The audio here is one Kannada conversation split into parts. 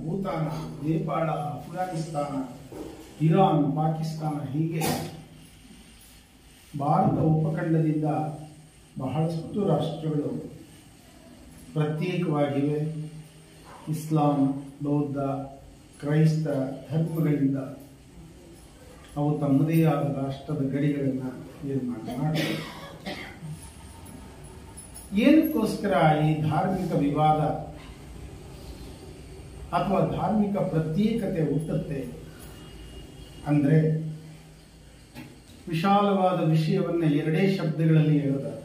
ಭೂತಾನ, ನೇಪಾಳ, ಅಫ್ಘಾನಿಸ್ತಾನ, ಇರಾನ್, ಪಾಕಿಸ್ತಾನ ಹೀಗೆ ಭಾರತ ಉಪಖಂಡದಿಂದ ಬಹಳಷ್ಟು ರಾಷ್ಟ್ರಗಳು ಪ್ರತ್ಯೇಕವಾಗಿವೆ. ಇಸ್ಲಾಂ, ಬೌದ್ಧ, ಕ್ರೈಸ್ತ ಧರ್ಮಗಳಿಂದ ಅವು ತಮ್ಮದೇ ಆದ ರಾಷ್ಟ್ರದ ಗಡಿಗಳನ್ನು ನಿರ್ಮಾಣ ಮಾಡಿವೆ. ಏನಕ್ಕೋಸ್ಕರ ಈ ಧಾರ್ಮಿಕ ವಿವಾದ ಅಥವಾ ಧಾರ್ಮಿಕ ಪ್ರತ್ಯೇಕತೆ ಹುಟ್ಟುತ್ತೆ ಅಂದ್ರೆ ವಿಶಾಲವಾದ ವಿಷಯವನ್ನ ಎರಡೇ ಶಬ್ದಗಳಲ್ಲಿ ಹೇಳುತ್ತಾರೆ.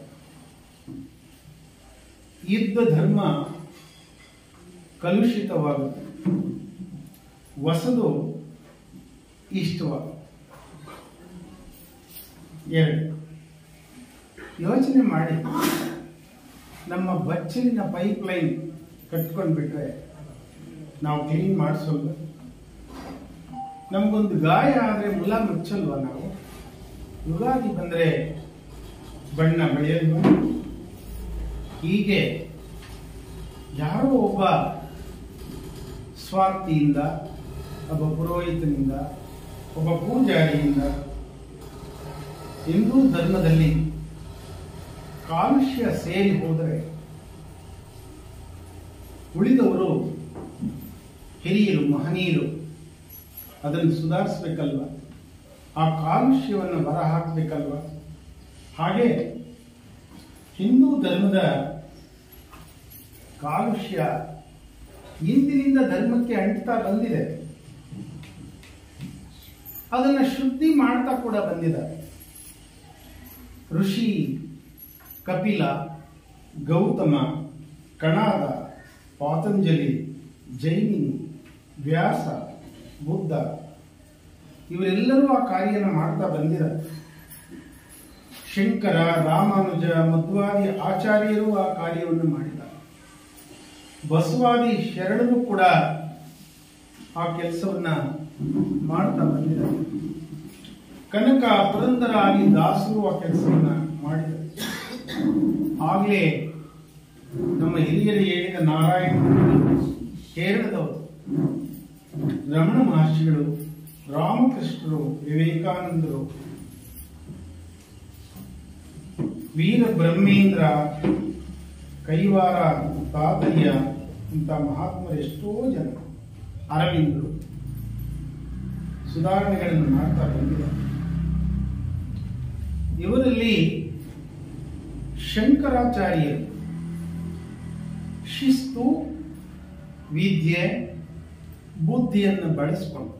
ಯುದ್ಧ ಧರ್ಮ ಕಲುಷಿತವಾಗುತ್ತೆ, ಹೊಸದು ಇಷ್ಟವಾಗುತ್ತೆ. ಎರಡು, ಯೋಚನೆ ಮಾಡಿ, ನಮ್ಮ ಬಚ್ಚಲಿನ ಪೈಪ್ ಲೈನ್ ಕಟ್ಕೊಂಡ್ಬಿಟ್ರೆ ನಾವು ಕ್ಲೀನ್ ಮಾಡಿಸೋದು. ನಮಗೊಂದು ಗಾಯ ಆದರೆ ಮುಲ ಮುಚ್ಚಲ್ವ ನಾವು? ಯುಗಾದಿ ಬಂದರೆ ಬಣ್ಣ ಬೆಳೆಯಲ್ವ? ಹೀಗೆ ಯಾರೋ ಒಬ್ಬ ಸ್ವಾರ್ಥಿಯಿಂದ, ಒಬ್ಬ ಪುರೋಹಿತನಿಂದ, ಒಬ್ಬ ಪೂಜಾರಿಯಿಂದ ಹಿಂದೂ ಧರ್ಮದಲ್ಲಿ ಕಾಲುಷ್ಯ ಸೇರಿ ಹೋದರೆ ಉಳಿದವರು ಹಿರಿಯರು, ಮಹನೀಯರು ಅದನ್ನು ಸುಧಾರಿಸಬೇಕಲ್ವ? ಆ ಕಾಲುಷ್ಯವನ್ನು ಹೊರ ಹಾಕಬೇಕಲ್ವ? ಹಾಗೆ ಹಿಂದೂ ಧರ್ಮದ ಕಾಲುಷ್ಯ ಇಂದಿನಿಂದ ಧರ್ಮಕ್ಕೆ ಅಂಟ್ತಾ ಬಂದಿದೆ. ಅದನ್ನ ಶುದ್ಧಿ ಮಾಡ್ತಾ ಕೂಡ ಬಂದಿದ್ದಾರೆ. ಋಷಿ ಕಪಿಲ, ಗೌತಮ, ಕಣಾದ, ಪಾತಂಜಲಿ, ಜೈಮಿನಿ, ವ್ಯಾಸ, ಬುದ್ಧ ಇವರೆಲ್ಲರೂ ಆ ಕಾರ್ಯನ ಮಾಡ್ತಾ ಬಂದಿದ್ದಾರೆ. ಶಂಕರ, ರಾಮಾನುಜ, ಮಧ್ವಾದಿ ಆಚಾರ್ಯರು ಆ ಕಾರ್ಯವನ್ನು ಮಾಡಿದ್ದಾರೆ. ಬಸವಾದಿ ಶರಣರು ಕೂಡ ಆ ಕೆಲಸವನ್ನ ಮಾಡ್ತಾ ಬಂದಿದ್ದಾರೆ. ಕನಕ, ಪುರಂದರ ಆದಿ ದಾಸರು ಆ ಕೆಲಸವನ್ನ ಮಾಡಿದ್ದಾರೆ. ಆಗಲೇ ನಮ್ಮ ಹಿರಿಯರು ಹೇಳಿದ ನಾರಾಯಣ ಕೇರಳದವರು, ರಮಣ ಮಹರ್ಷಿಗಳು, ರಾಮಕೃಷ್ಣರು, ವಿವೇಕಾನಂದರು, ವೀರ ಬ್ರಹ್ಮೇಂದ್ರ, ಕೈವಾರ, ತಾತಯ್ಯ ಇಂಥ ಮಹಾತ್ಮರು ಎಷ್ಟೋ ಜನ, ಅರವಿಂದರು ಸುಧಾರಣೆಗಳನ್ನು ಮಾಡ್ತಾ ಬಂದಿದ್ದಾರೆ. ಇವರಲ್ಲಿ ಶಂಕರಾಚಾರ್ಯರು ಶಿಸ್ತು, ವಿದ್ಯೆ, ಬುದ್ಧಿಯನ್ನು ಬಳಸಿಕೊಂಡು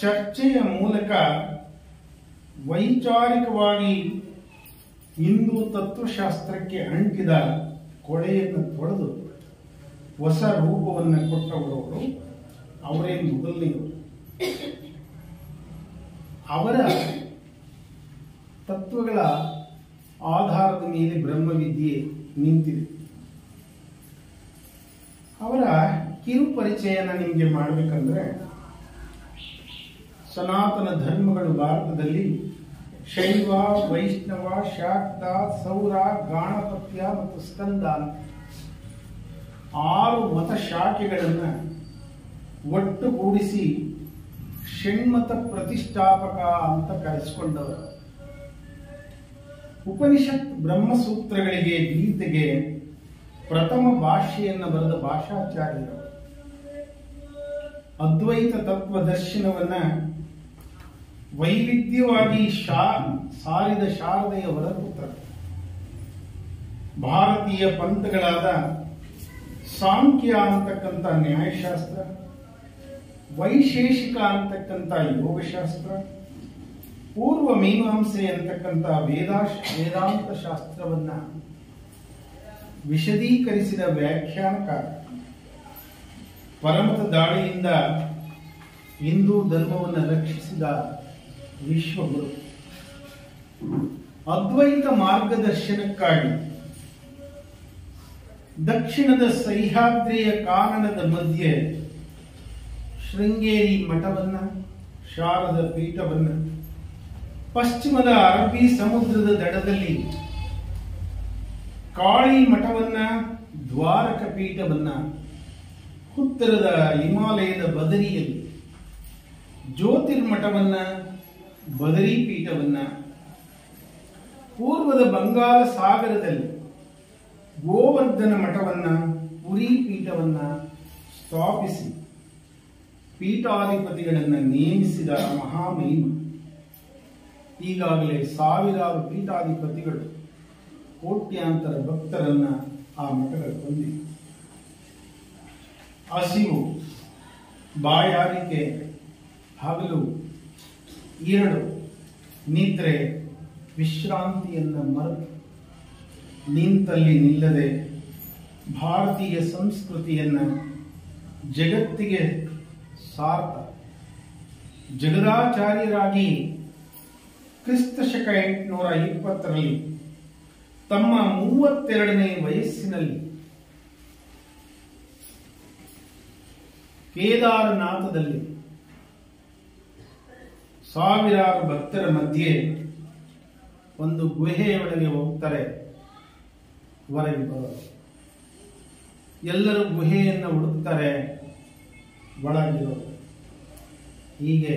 ಚರ್ಚೆಯ ಮೂಲಕ ವೈಚಾರಿಕವಾಗಿ ಹಿಂದೂ ತತ್ವಶಾಸ್ತ್ರಕ್ಕೆ ಅಂಟಿದ ಕೊಳೆಯನ್ನು ತೊಳೆದು ಹೊಸ ರೂಪವನ್ನು ಕೊಟ್ಟವರು ಅವರೇ ಮೊದಲನೆಯವರು. ಅವರ ತತ್ವಗಳ ಆಧಾರದ ಮೇಲೆ ಬ್ರಹ್ಮವಿದ್ಯೆ ನಿಂತಿದೆ. ಅವರ ಕಿರು ಪರಿಚಯನ ನಿಮಗೆ ಮಾಡಬೇಕಂದ್ರೆ, ಸನಾತನ ಧರ್ಮಗಳು ಭಾರತದಲ್ಲಿ ಶೈವ, ವೈಷ್ಣವ, ಶಾಕ್ತ, ಸೌರ, ಗಾಣಪತ್ಯ ಮತ್ತು ಸ್ಕಂದ 6 ಮತ ಶಾಖೆಗಳನ್ನು ಒಟ್ಟುಗೂಡಿಸಿ ಷಣ್ಮತ ಪ್ರತಿಷ್ಠಾಪಕ ಅಂತ ಕರೆಸಿಕೊಂಡವರು. ಉಪನಿಷತ್, ಬ್ರಹ್ಮಸೂತ್ರಗಳಿಗೆ, ಗೀತೆಗೆ ಪ್ರಥಮ ಭಾಷೆಯನ್ನು ಬರೆದ ಭಾಷಾಚಾರ್ಯರು. ಅದ್ವೈತ ತತ್ವದರ್ಶನವನ್ನ ವೈವಿಧ್ಯವಾಗಿ ಸಾರಿದ ಶಾರದೆಯ ಹೊರಪುತ್ರ. ಭಾರತೀಯ ಪಂಥಗಳಾದ ಸಾಂಖ್ಯ ಅಂತಕ್ಕಂಥ ನ್ಯಾಯಶಾಸ್ತ್ರ, ವೈಶೇಷಿಕ ಅಂತಕ್ಕಂಥ ಯೋಗಶಾಸ್ತ್ರ, ಪೂರ್ವ ಮೀಮಾಂಸೆ ಅಂತಕ್ಕಂಥ ವೇದಾಂತ ಶಾಸ್ತ್ರವನ್ನ ವಿಶದೀಕರಿಸಿದ ವ್ಯಾಖ್ಯಾನಕಾರ. ಪರಮತ ದಾಳಿಯಿಂದ ಹಿಂದೂ ಧರ್ಮವನ್ನು ರಕ್ಷಿಸಿದ ವಿಶ್ವಗುರು. ಅದ್ವೈತ ಮಾರ್ಗದರ್ಶನಕ್ಕಾಗಿ ದಕ್ಷಿಣದ ಸಹ್ಯಾದ್ರಿಯ ಕಾನನದ ಮಧ್ಯೆ ಶೃಂಗೇರಿ ಮಠವನ್ನ, ಶಾರದ ಪೀಠವನ್ನ, ಪಶ್ಚಿಮದ ಅರಬ್ಬಿ ಸಮುದ್ರದ ದಡದಲ್ಲಿ ಕಾಳಿ ಮಠವನ್ನ, ದ್ವಾರಕ ಪೀಠವನ್ನ, ಉತ್ತರದ ಹಿಮಾಲಯದ ಬದರಿಯಲ್ಲಿ ಜ್ಯೋತಿರ್ಮಠವನ್ನ, ಬದರಿ ಪೀಠವನ್ನ, ಪೂರ್ವದ ಬಂಗಾಳ ಸಾಗರದಲ್ಲಿ ಗೋವರ್ಧನ ಮಠವನ್ನ, ಪುರಿ ಪೀಠವನ್ನ ಸ್ಥಾಪಿಸಿ ಪೀಠಾಧಿಪತಿಗಳನ್ನು ನೇಮಿಸಿದ ಮಹಾಮಹಿಮ. ಈಗಾಗಲೇ ಸಾವಿರಾರು ಪೀಠಾಧಿಪತಿಗಳು, ಕೋಟ್ಯಾಂತರ ಭಕ್ತರನ್ನ ಆ ಮಠಗಳು ಹೊಂದಿವೆ. ಹಸಿವು, ಬಾಯಾರಿಕೆ, ಹಗಲು ಎರಡು, ನಿದ್ರೆ, ವಿಶ್ರಾಂತಿಯನ್ನ ಮರೆತು ನಿಂತಲ್ಲಿ ನಿಲ್ಲದೆ ಭಾರತೀಯ ಸಂಸ್ಕೃತಿಯನ್ನ ಜಗತ್ತಿಗೆ ಸಾರ್ಥ ಜಗದಾಚಾರ್ಯರಾಗಿ ಕ್ರಿಸ್ತ ಶಕ 820ರಲ್ಲಿ ತಮ್ಮ 32ನೇ ವಯಸ್ಸಿನಲ್ಲಿ ಕೇದಾರನಾಥದಲ್ಲಿ ಸಾವಿರಾರು ಭಕ್ತರ ಮಧ್ಯೆ ಒಂದು ಗುಹೆಯೊಳಗೆ ಹೋಗ್ತಾರೆ. ಹೊರಗೆ ಬರೋದು ಎಲ್ಲರೂ ಗುಹೆಯನ್ನು ಹುಡುಕ್ತಾರೆ, ಒಳಗಿರೋದು. ಹೀಗೆ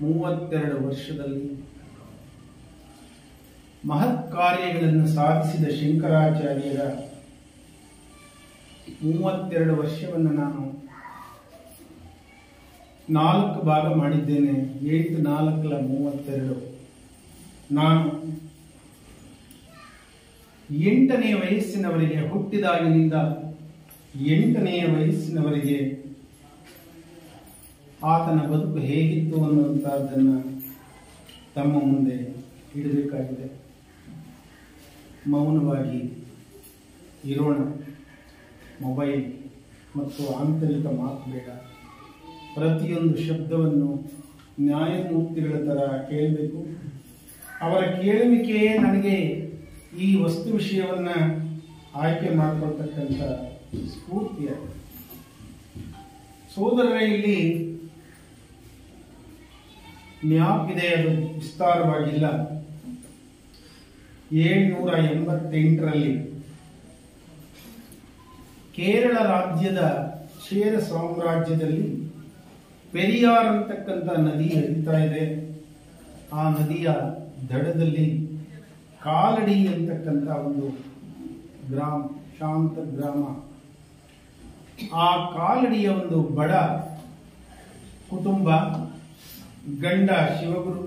32 ವರ್ಷದಲ್ಲಿ ಮಹತ್ ಕಾರ್ಯಗಳನ್ನು ಸಾಧಿಸಿದ ಶಂಕರಾಚಾರ್ಯರ 32 ವರ್ಷವನ್ನು ನಾನು 4 ಭಾಗ ಮಾಡಿದ್ದೇನೆ. 8 4 32. ನಾನು 8ನೇ ವಯಸ್ಸಿನವರೆಗೆ, ಹುಟ್ಟಿದಾಗಿನಿಂದ 8ನೇ ವಯಸ್ಸಿನವರೆಗೆ ಆತನ ಬದುಕು ಹೇಗಿತ್ತು ಅನ್ನುವಂಥದ್ದನ್ನು ತಮ್ಮ ಮುಂದೆ ಇಡಬೇಕಾಗಿದೆ. ಮೌನವಾಗಿ ಇರೋಣ. ಮೊಬೈಲ್ ಮತ್ತು ಆಂತರಿಕ ಮಾತು ಬೇಡ. ಪ್ರತಿಯೊಂದು ಶಬ್ದವನ್ನು ನ್ಯಾಯಮೂರ್ತಿಗಳ ಥರ ಕೇಳಬೇಕು. ಅವರ ಕೇಳುವಿಕೆಯೇ ನನಗೆ ಈ ವಸ್ತು ವಿಷಯವನ್ನು ಆಯ್ಕೆ ಮಾಡಿಕೊಳ್ತಕ್ಕಂಥ ಸ್ಫೂರ್ತಿಯಾಗಿದೆ. ಸೋದರರೇ, ಇಲ್ಲಿ ಮ್ಯಾಪ್ ಇದೆ, ಅದು ವಿಸ್ತಾರವಾಗಿಲ್ಲ. 788ರಲ್ಲಿ ಕೇರಳ ರಾಜ್ಯದ ಚೇರ ಸಾಮ್ರಾಜ್ಯದಲ್ಲಿ ಪೆರಿಯಾರ್ ಅಂತಕ್ಕಂಥ ನದಿ ಹರಿತಾ ಇದೆ. ಆ ನದಿಯ ದಡದಲ್ಲಿ ಕಾಲಡಿ ಅಂತಕ್ಕಂಥ ಒಂದು ಗ್ರಾಮ, ಶಾಂತ ಗ್ರಾಮ. ಆ ಕಾಲಡಿಯ ಒಂದು ಬಡ ಕುಟುಂಬ, ಗಂಡ ಶಿವಗುರು,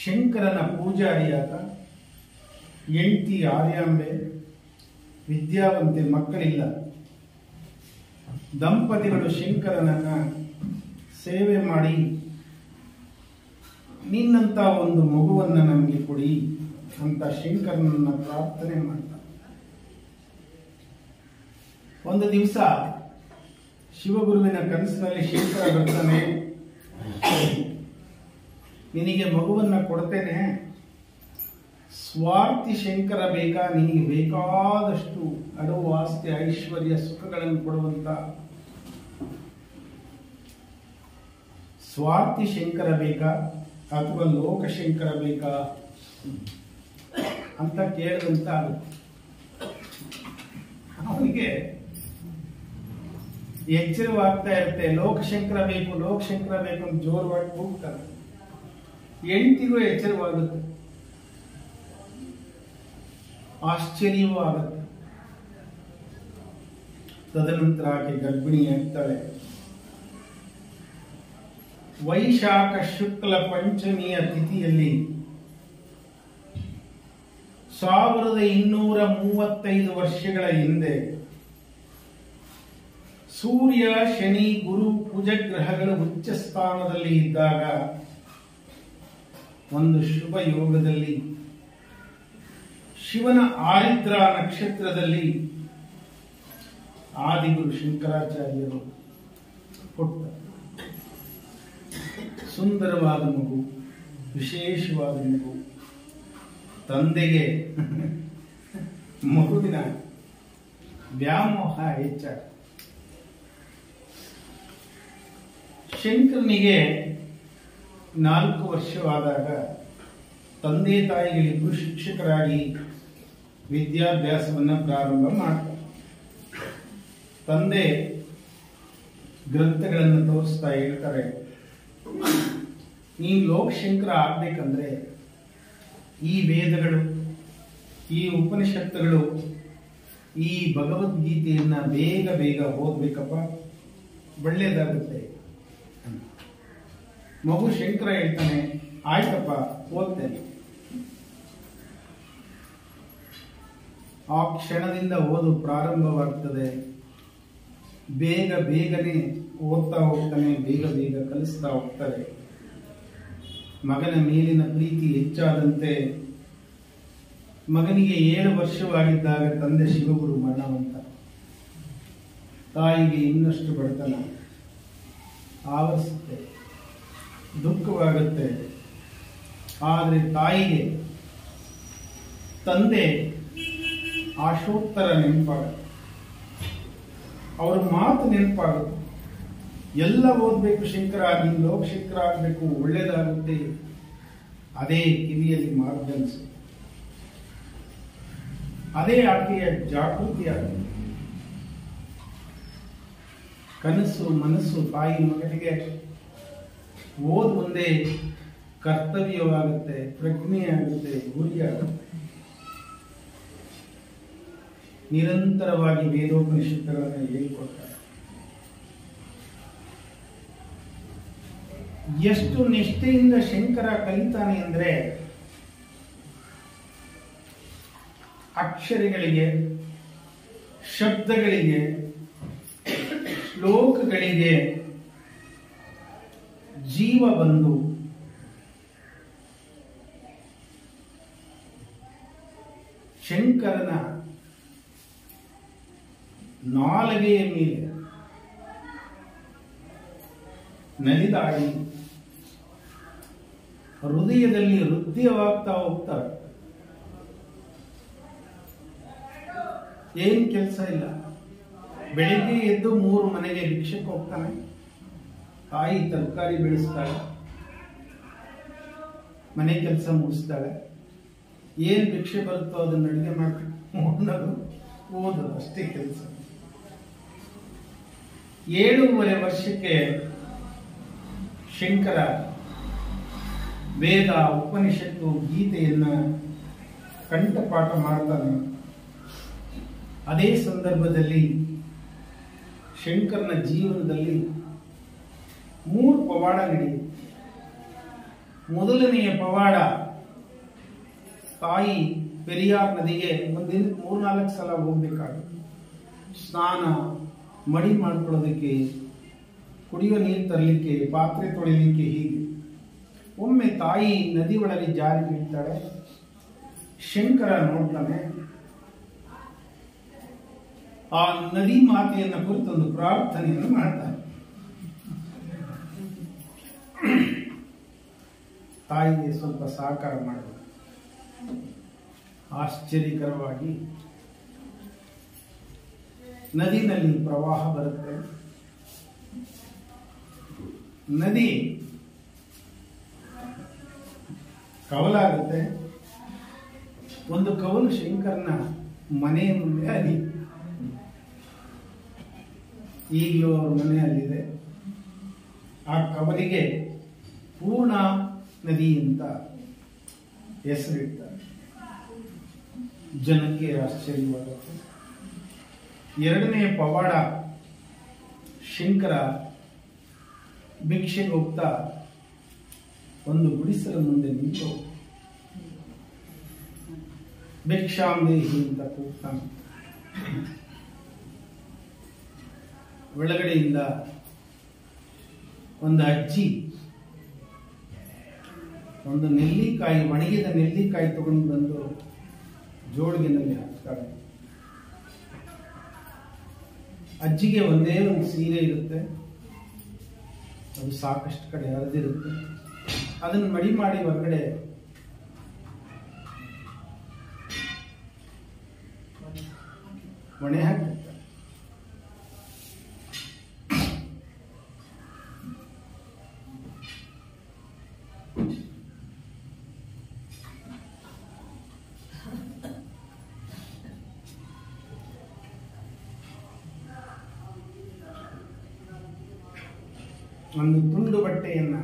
ಶಂಕರನ ಪೂಜಾರಿಯಾದ, ಹೆಂಡತಿ ಆರ್ಯಾಂಬೆ, ವಿದ್ಯಾವಂತೆ, ಮಕ್ಕಳಿಲ್ಲ. ದಂಪತಿಗಳು ಶಂಕರನನ್ನ ಸೇವೆ ಮಾಡಿ, ನಿನ್ನಂತ ಒಂದು ಮಗುವನ್ನ ನಮಗೆ ಕೊಡಿ ಅಂತ ಶಂಕರನನ್ನ ಪ್ರಾರ್ಥನೆ ಮಾಡ್ತಾರೆ. ಒಂದು ದಿವಸ ಶಿವಗುರುವಿನ ಕನಸಿನಲ್ಲಿ ಶಂಕರ ಬರ್ತಾನೆ, ನಿನಗೆ ಮಗುವನ್ನ ಕೊಡ್ತೇನೆ, ಸ್ವಾರ್ಥಿ ಶಂಕರ ಬೇಕಾ, ನಿನಗೆ ಬೇಕಾದಷ್ಟು ಅಡವು ಆಸ್ತಿ ಐಶ್ವರ್ಯ ಸುಖಗಳನ್ನು ಕೊಡುವಂತ ಸ್ವಾರ್ಥಿ ಶಂಕರ ಬೇಕಾ ಅಥವಾ ಲೋಕಶಂಕರ ಬೇಕಾ ಅಂತ ಕೇಳಿದಂತ ಅವನಿಗೆ ಎಚ್ಚರವಾಗ್ತಾ ಇರುತ್ತೆ. ಲೋಕಶಂಕರ ಬೇಕು, ಲೋಕಶಂಕರ ಬೇಕು ಅಂತ ಜೋರವಾಗಿ ಹೋಗ್ತಾರೆ. ಹೆಂಡತಿಗೂ ಎಚ್ಚರವಾಗುತ್ತೆ, ಆಶ್ಚರ್ಯವೂ ಆಗುತ್ತೆ. ತದನಂತರ ಆಕೆ ಗರ್ಭಿಣಿಯಾಗ್ತಾಳೆ. ವೈಶಾಖ ಶುಕ್ಲ ಪಂಚಮಿಯ ತಿಥಿಯಲ್ಲಿ 1235 ವರ್ಷಗಳ ಹಿಂದೆ ಸೂರ್ಯ, ಶನಿ, ಗುರು, ಕುಜ ಗ್ರಹಗಳು ಉಚ್ಚ ಸ್ಥಾನದಲ್ಲಿ ಇದ್ದಾಗ ಒಂದು ಶುಭ ಯೋಗದಲ್ಲಿ ಶಿವನ ಆರಿದ್ರ ನಕ್ಷತ್ರದಲ್ಲಿ ಆದಿಗುರು ಶಂಕರಾಚಾರ್ಯರು ಹುಟ್ಟುತ್ತಾರೆ. ಸುಂದರವಾದ ಮಗು, ವಿಶೇಷವಾದ ಮಗು. ತಂದೆಗೆ ಮಗುವಿನ ವ್ಯಾಮೋಹ ಹೆಚ್ಚಾಗ ಶಂಕರನಿಗೆ 4 ವರ್ಷವಾದಾಗ ತಂದೆ ತಾಯಿಗಳಿಬ್ಬರು ಶಿಕ್ಷಕರಾಗಿ ವಿದ್ಯಾಭ್ಯಾಸವನ್ನು ಪ್ರಾರಂಭ ಮಾಡ್ತಾರೆ. ತಂದೆ ಗ್ರಂಥಗಳನ್ನು ತೋರಿಸ್ತಾ ಹೇಳ್ತಾರೆ, ನೀನು ಲೋಕಶಂಕರ ಆಗ್ಬೇಕಂದ್ರೆ ಈ ವೇದಗಳು, ಈ ಉಪನಿಷತ್ತುಗಳು, ಈ ಭಗವದ್ಗೀತೆಯನ್ನ ಬೇಗ ಬೇಗ ಓದ್ಬೇಕಪ್ಪ, ಒಳ್ಳೇದಾಗುತ್ತೆ. ಮಗು ಶಂಕರ ಹೇಳ್ತಾನೆ, ಆಯ್ತಪ್ಪ ಓದ್ತೇನೆ. ಆ ಕ್ಷಣದಿಂದ ಓದು ಪ್ರಾರಂಭವಾಗ್ತದೆ. ಬೇಗ ಬೇಗನೆ ಓದ್ತಾ ಹೋಗ್ತಾನೆ, ಬೇಗ ಬೇಗ ಕಲಿಸ್ತಾ ಹೋಗ್ತಾರೆ. ಮಗನ ಮೇಲಿನ ಪ್ರೀತಿ ಹೆಚ್ಚಾದಂತೆ ಮಗನಿಗೆ 7 ವರ್ಷವಾಗಿದ್ದಾಗ ತಂದೆ ಶಿವಗುರು ಮರಣವಂತ. ತಾಯಿಗೆ ಇನ್ನಷ್ಟು ಬಡತನ ಆವರಿಸುತ್ತೆ, ದುಃಖವಾಗುತ್ತೆ. ಆದರೆ ತಾಯಿಗೆ ತಂದೆ ಆಶೋತ್ತರ ನೆನಪಾಗುತ್ತೆ, ಅವ್ರ ಮಾತು ನೆನಪಾಗುತ್ತೆ. ಎಲ್ಲ ಓದ್ಬೇಕು ಶಂಕರ, ನೀನು ಲೋಕಶಂಕರ ಆಗಬೇಕು, ಒಳ್ಳೇದಾಗುತ್ತೆ. ಅದೇ ಕಿವಿಯಲ್ಲಿ ಮಾರ್ಗದರ್ಶಿಸಿ, ಅದೇ ಆಕೆಯ ಜಾಗೃತಿ ಆಗುತ್ತೆ. ಕನಸು ಮನಸ್ಸು ತಾಯಿ ಮಗನಿಗೆ ಓದ್ ಮುಂದೆ ಕರ್ತವ್ಯವಾಗುತ್ತೆ, ಪ್ರಜ್ಞೆ ಆಗುತ್ತೆ, ಗುರಿ ಆಗುತ್ತೆ. ನಿರಂತರವಾಗಿ ವೇದೋಪನಿಷತ್ತುಗಳನ್ನು ಹೇಳಿಕೊಡ್ತಾರೆ. ಎಷ್ಟು ನಿಷ್ಠೆಯಿಂದ ಶಂಕರ ಕಲಿತಾನೆ ಅಂದ್ರೆ, ಅಕ್ಷರಗಳಿಗೆ, ಶಬ್ದಗಳಿಗೆ, ಶ್ಲೋಕಗಳಿಗೆ ಜೀವ ಬಂದು ಶಂಕರನ ನಾಲಿಗೆಯ ಮೇಲೆ ನಲಿದಾಡಿ ಹೃದಯದಲ್ಲಿ ಹೃದಯವಾಗ್ತಾ ಹೋಗ್ತಾರೆ. ಏನ್ ಕೆಲಸ ಇಲ್ಲ. ಬೆಳಿಗ್ಗೆ ಎದ್ದು 3 ಮನೆಗೆ ಭಿಕ್ಷಕ್ಕೆ ಹೋಗ್ತಾನೆ. ತಾಯಿ ತರಕಾರಿ ಬೆಳೆಸ್ತಾಳೆ, ಮನೆ ಕೆಲಸ ಮುಗಿಸ್ತಾಳೆ. ಏನ್ ಭಿಕ್ಷೆ ಬರುತ್ತೋ ಅದನ್ನ ಅಡುಗೆ ಮಾಡಿ ಉಣ್ಣೋದು, ಓದೋದು, ಅಷ್ಟೇ ಕೆಲಸ. 7.5 ವರ್ಷಕ್ಕೆ ಶಂಕರ ವೇದ, ಉಪನಿಷತ್ತು, ಗೀತೆಯನ್ನ ಕಂಠಪಾಠ ಮಾಡ್ತಾನೆ. ಅದೇ ಸಂದರ್ಭದಲ್ಲಿ ಶಂಕರನ ಜೀವನದಲ್ಲಿ 3 ಪವಾಡ ನಡೆಯಿತು. ಮೊದಲನೆಯ ಪವಾಡ, ತಾಯಿ ಪೆರಿಯಾರ್ ನದಿಗೆ ಒಂದಿನಕ್ಕೆ 3-4 ಸಲ ಹೋಗ್ಬೇಕಾಗುತ್ತೆ. ಸ್ನಾನ, ಮಡಿ ಮಾಡ್ಕೊಳ್ಳೋದಕ್ಕೆ, ಕುಡಿಯುವ ನೀರು ತರಲಿಕ್ಕೆ, ಪಾತ್ರೆ ತೊಳಿಲಿಕ್ಕೆ. ಹೀಗೆ ಒಮ್ಮೆ ತಾಯಿ ನದಿ ಒಳಗೆ ಜಾರಿ ಬೀಳ್ತಾಳೆ. ಶಂಕರ ನೋಡ್ತಾನೆ. ಆ ನದಿ ಮಾತೆಯನ್ನ ಕುರಿತೊಂದು ಪ್ರಾರ್ಥನೆಯನ್ನು ಮಾಡ್ತಾನೆ. ತಾಯಿಗೆ ಸ್ವಲ್ಪ ಸಹಕಾರ ಮಾಡಬೇಕು. ಆಶ್ಚರ್ಯಕರವಾಗಿ ನದಿನಲ್ಲಿ ಪ್ರವಾಹ ಬರುತ್ತೆ. ನದಿ ಕವಲಾಗುತ್ತೆ. ಒಂದು ಕವಲು ಶಂಕರನ ಮನೆಯ ಮುಂದೆ ಅಲ್ಲಿ, ಈಗಲೂ ಅವ್ರ ಮನೆ ಅಲ್ಲಿದೆ. ಆ ಕವಲಿಗೆ ಪೂರ್ಣ ನದಿ ಅಂತ ಹೆಸರಿಡ್ತಾರೆ. ಜನಕ್ಕೆ ಆಶ್ಚರ್ಯವಾಗುತ್ತೆ. 2ನೇ ಪವಾಡ, ಶಂಕರ ಭಿಕ್ಷೆಗೆ ಹೋಗ್ತಾ ಒಂದು ಗುಡಿಸಲ ಮುಂದೆ ನಿಂತು ಭಿಕ್ಷಾಂದೇಹಿ ಅಂತ ಕೂಗ್ತಾನೆ. ಒಳಗಡೆಯಿಂದ ಒಂದು ಅಜ್ಜಿ ಒಂದು ನೆಲ್ಲಿಕಾಯಿ, ಒಣಗಿದ ನೆಲ್ಲಿಕಾಯಿ ತಗೊಂಡು ಬಂದು ಜೋಳಿಗೆನಲ್ಲಿ ಹಾಕ್ತಾಳೆ. ಅಜ್ಜಿಗೆ ಒಂದೇ ಒಂದು ಸೀರೆ ಇರುತ್ತೆ, ಅದು ಸಾಕಷ್ಟು ಕಡೆ ಹರಿದಿರುತ್ತೆ. ಅದನ್ನು ಮಡಿ ಮಾಡಿ ಹೊರಗಡೆ ಒಣೆ ಹಾಕ್ತಾರೆ. ಒಂದು ತುಂಡು ಬಟ್ಟೆಯನ್ನ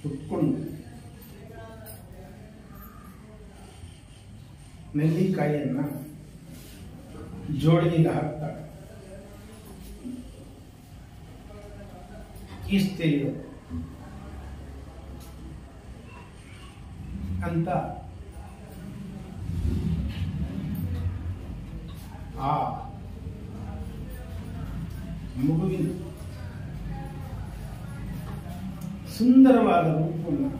ಉಟ್ಕೊಂಡು ನೆಲ್ಲಿಕಾಯಿಯನ್ನ ಜೋಳಿಗೆಗೆ ಹಾಕ್ತಾಳೆ. ಇಷ್ಟೇ ಅಂತ ಆ ಮಗುವಿನ ಸುಂದರವಾದ ರೂಪವನ್ನು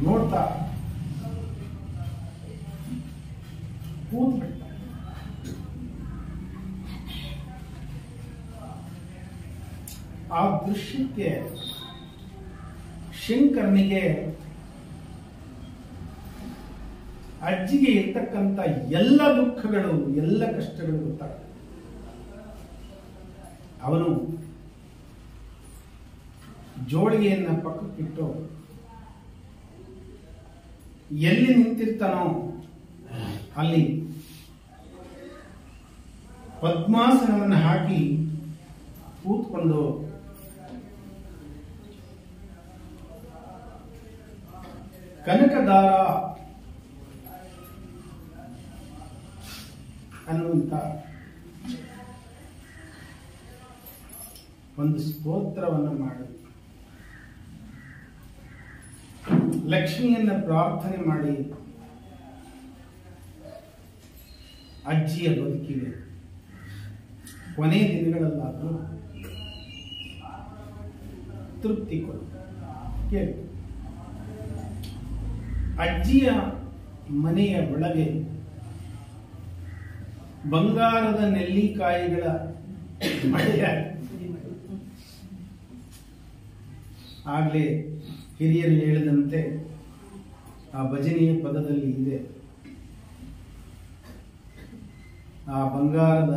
ನೋಡ್ತಾ ಕೂತ್ಬಿಡ್ತಾರೆ. ಆ ದೃಶ್ಯಕ್ಕೆ ಶಂಕರನಿಗೆ ಅಜ್ಜಿಗೆ ಇರ್ತಕ್ಕಂಥ ಎಲ್ಲ ದುಃಖಗಳು, ಎಲ್ಲ ಕಷ್ಟಗಳು ಗೊತ್ತಾಗ್ತವೆ. ಅವನು ಜೋಳಿಗೆಯನ್ನ ಪಕ್ಕಕ್ಕಿಟ್ಟು ಎಲ್ಲಿ ನಿಂತಿರ್ತಾನೋ ಅಲ್ಲಿ ಪದ್ಮಾಸನವನ್ನು ಹಾಕಿ ಕೂತ್ಕೊಂಡು ಕನಕದಾರ ಅನ್ನುವಂತ ಒಂದು ಸ್ತೋತ್ರವನ್ನು ಮಾಡಿ ಲಕ್ಷ್ಮಿಯನ್ನ ಪ್ರಾರ್ಥನೆ ಮಾಡಿ ಅಜ್ಜಿಯ ಬದುಕಿಗೆ ಕೊನೆ ದಿನಗಳಲ್ಲಾದರೂ ತೃಪ್ತಿ ಕೊಡು ಕೇಳಿ. ಅಜ್ಜಿಯ ಮನೆಯ ಒಳಗೆ ಬಂಗಾರದ ನೆಲ್ಲಿಕಾಯಿಗಳ ಮಳೆಯ ಆಗ್ಲೇ ಹಿರಿಯರು ಹೇಳಿದಂತೆ ಆ ಭಜನೆಯ ಪದದಲ್ಲಿ ಇದೆ, ಆ ಬಂಗಾರದ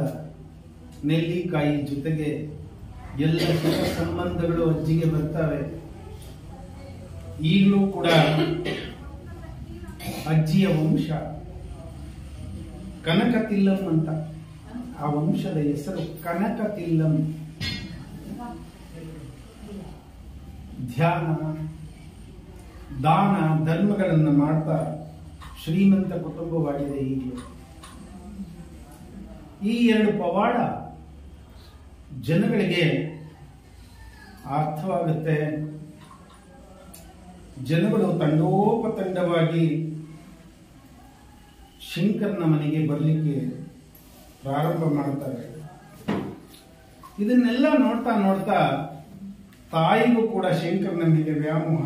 ನೆಲ್ಲಿಕಾಯಿ ಜೊತೆಗೆ ಎಲ್ಲ ಸುಖ ಸಂಬಂಧಗಳು ಅಜ್ಜಿಗೆ ಬರ್ತವೆ. ಈಗಲೂ ಕೂಡ ಅಜ್ಜಿಯ ವಂಶ ಕನಕತಿಲ್ಲಂ ಅಂತ, ಆ ವಂಶದ ಹೆಸರು ಕನಕತಿಲ್ಲಂ. ಧ್ಯಾನ, ದಾನ, ಧರ್ಮಗಳನ್ನು ಮಾಡ್ತಾ ಶ್ರೀಮಂತ ಕುಟುಂಬವಾಗಿದೆ. ಈಗಲೂ ಈ ಎರಡು ಪವಾಡ ಜನಗಳಿಗೆ ಅರ್ಥವಾಗುತ್ತೆ. ಜನಗಳು ತಂಡೋಪತಂಡವಾಗಿ ಶಂಕರನ ಮನೆಗೆ ಬರಲಿಕ್ಕೆ ಪ್ರಾರಂಭ ಮಾಡ್ತಾರೆ. ಇದನ್ನೆಲ್ಲ ನೋಡ್ತಾ ನೋಡ್ತಾ ತಾಯಿಗೂ ಕೂಡ ಶಂಕರನ ಮೇಲೆ ವ್ಯಾಮೋಹ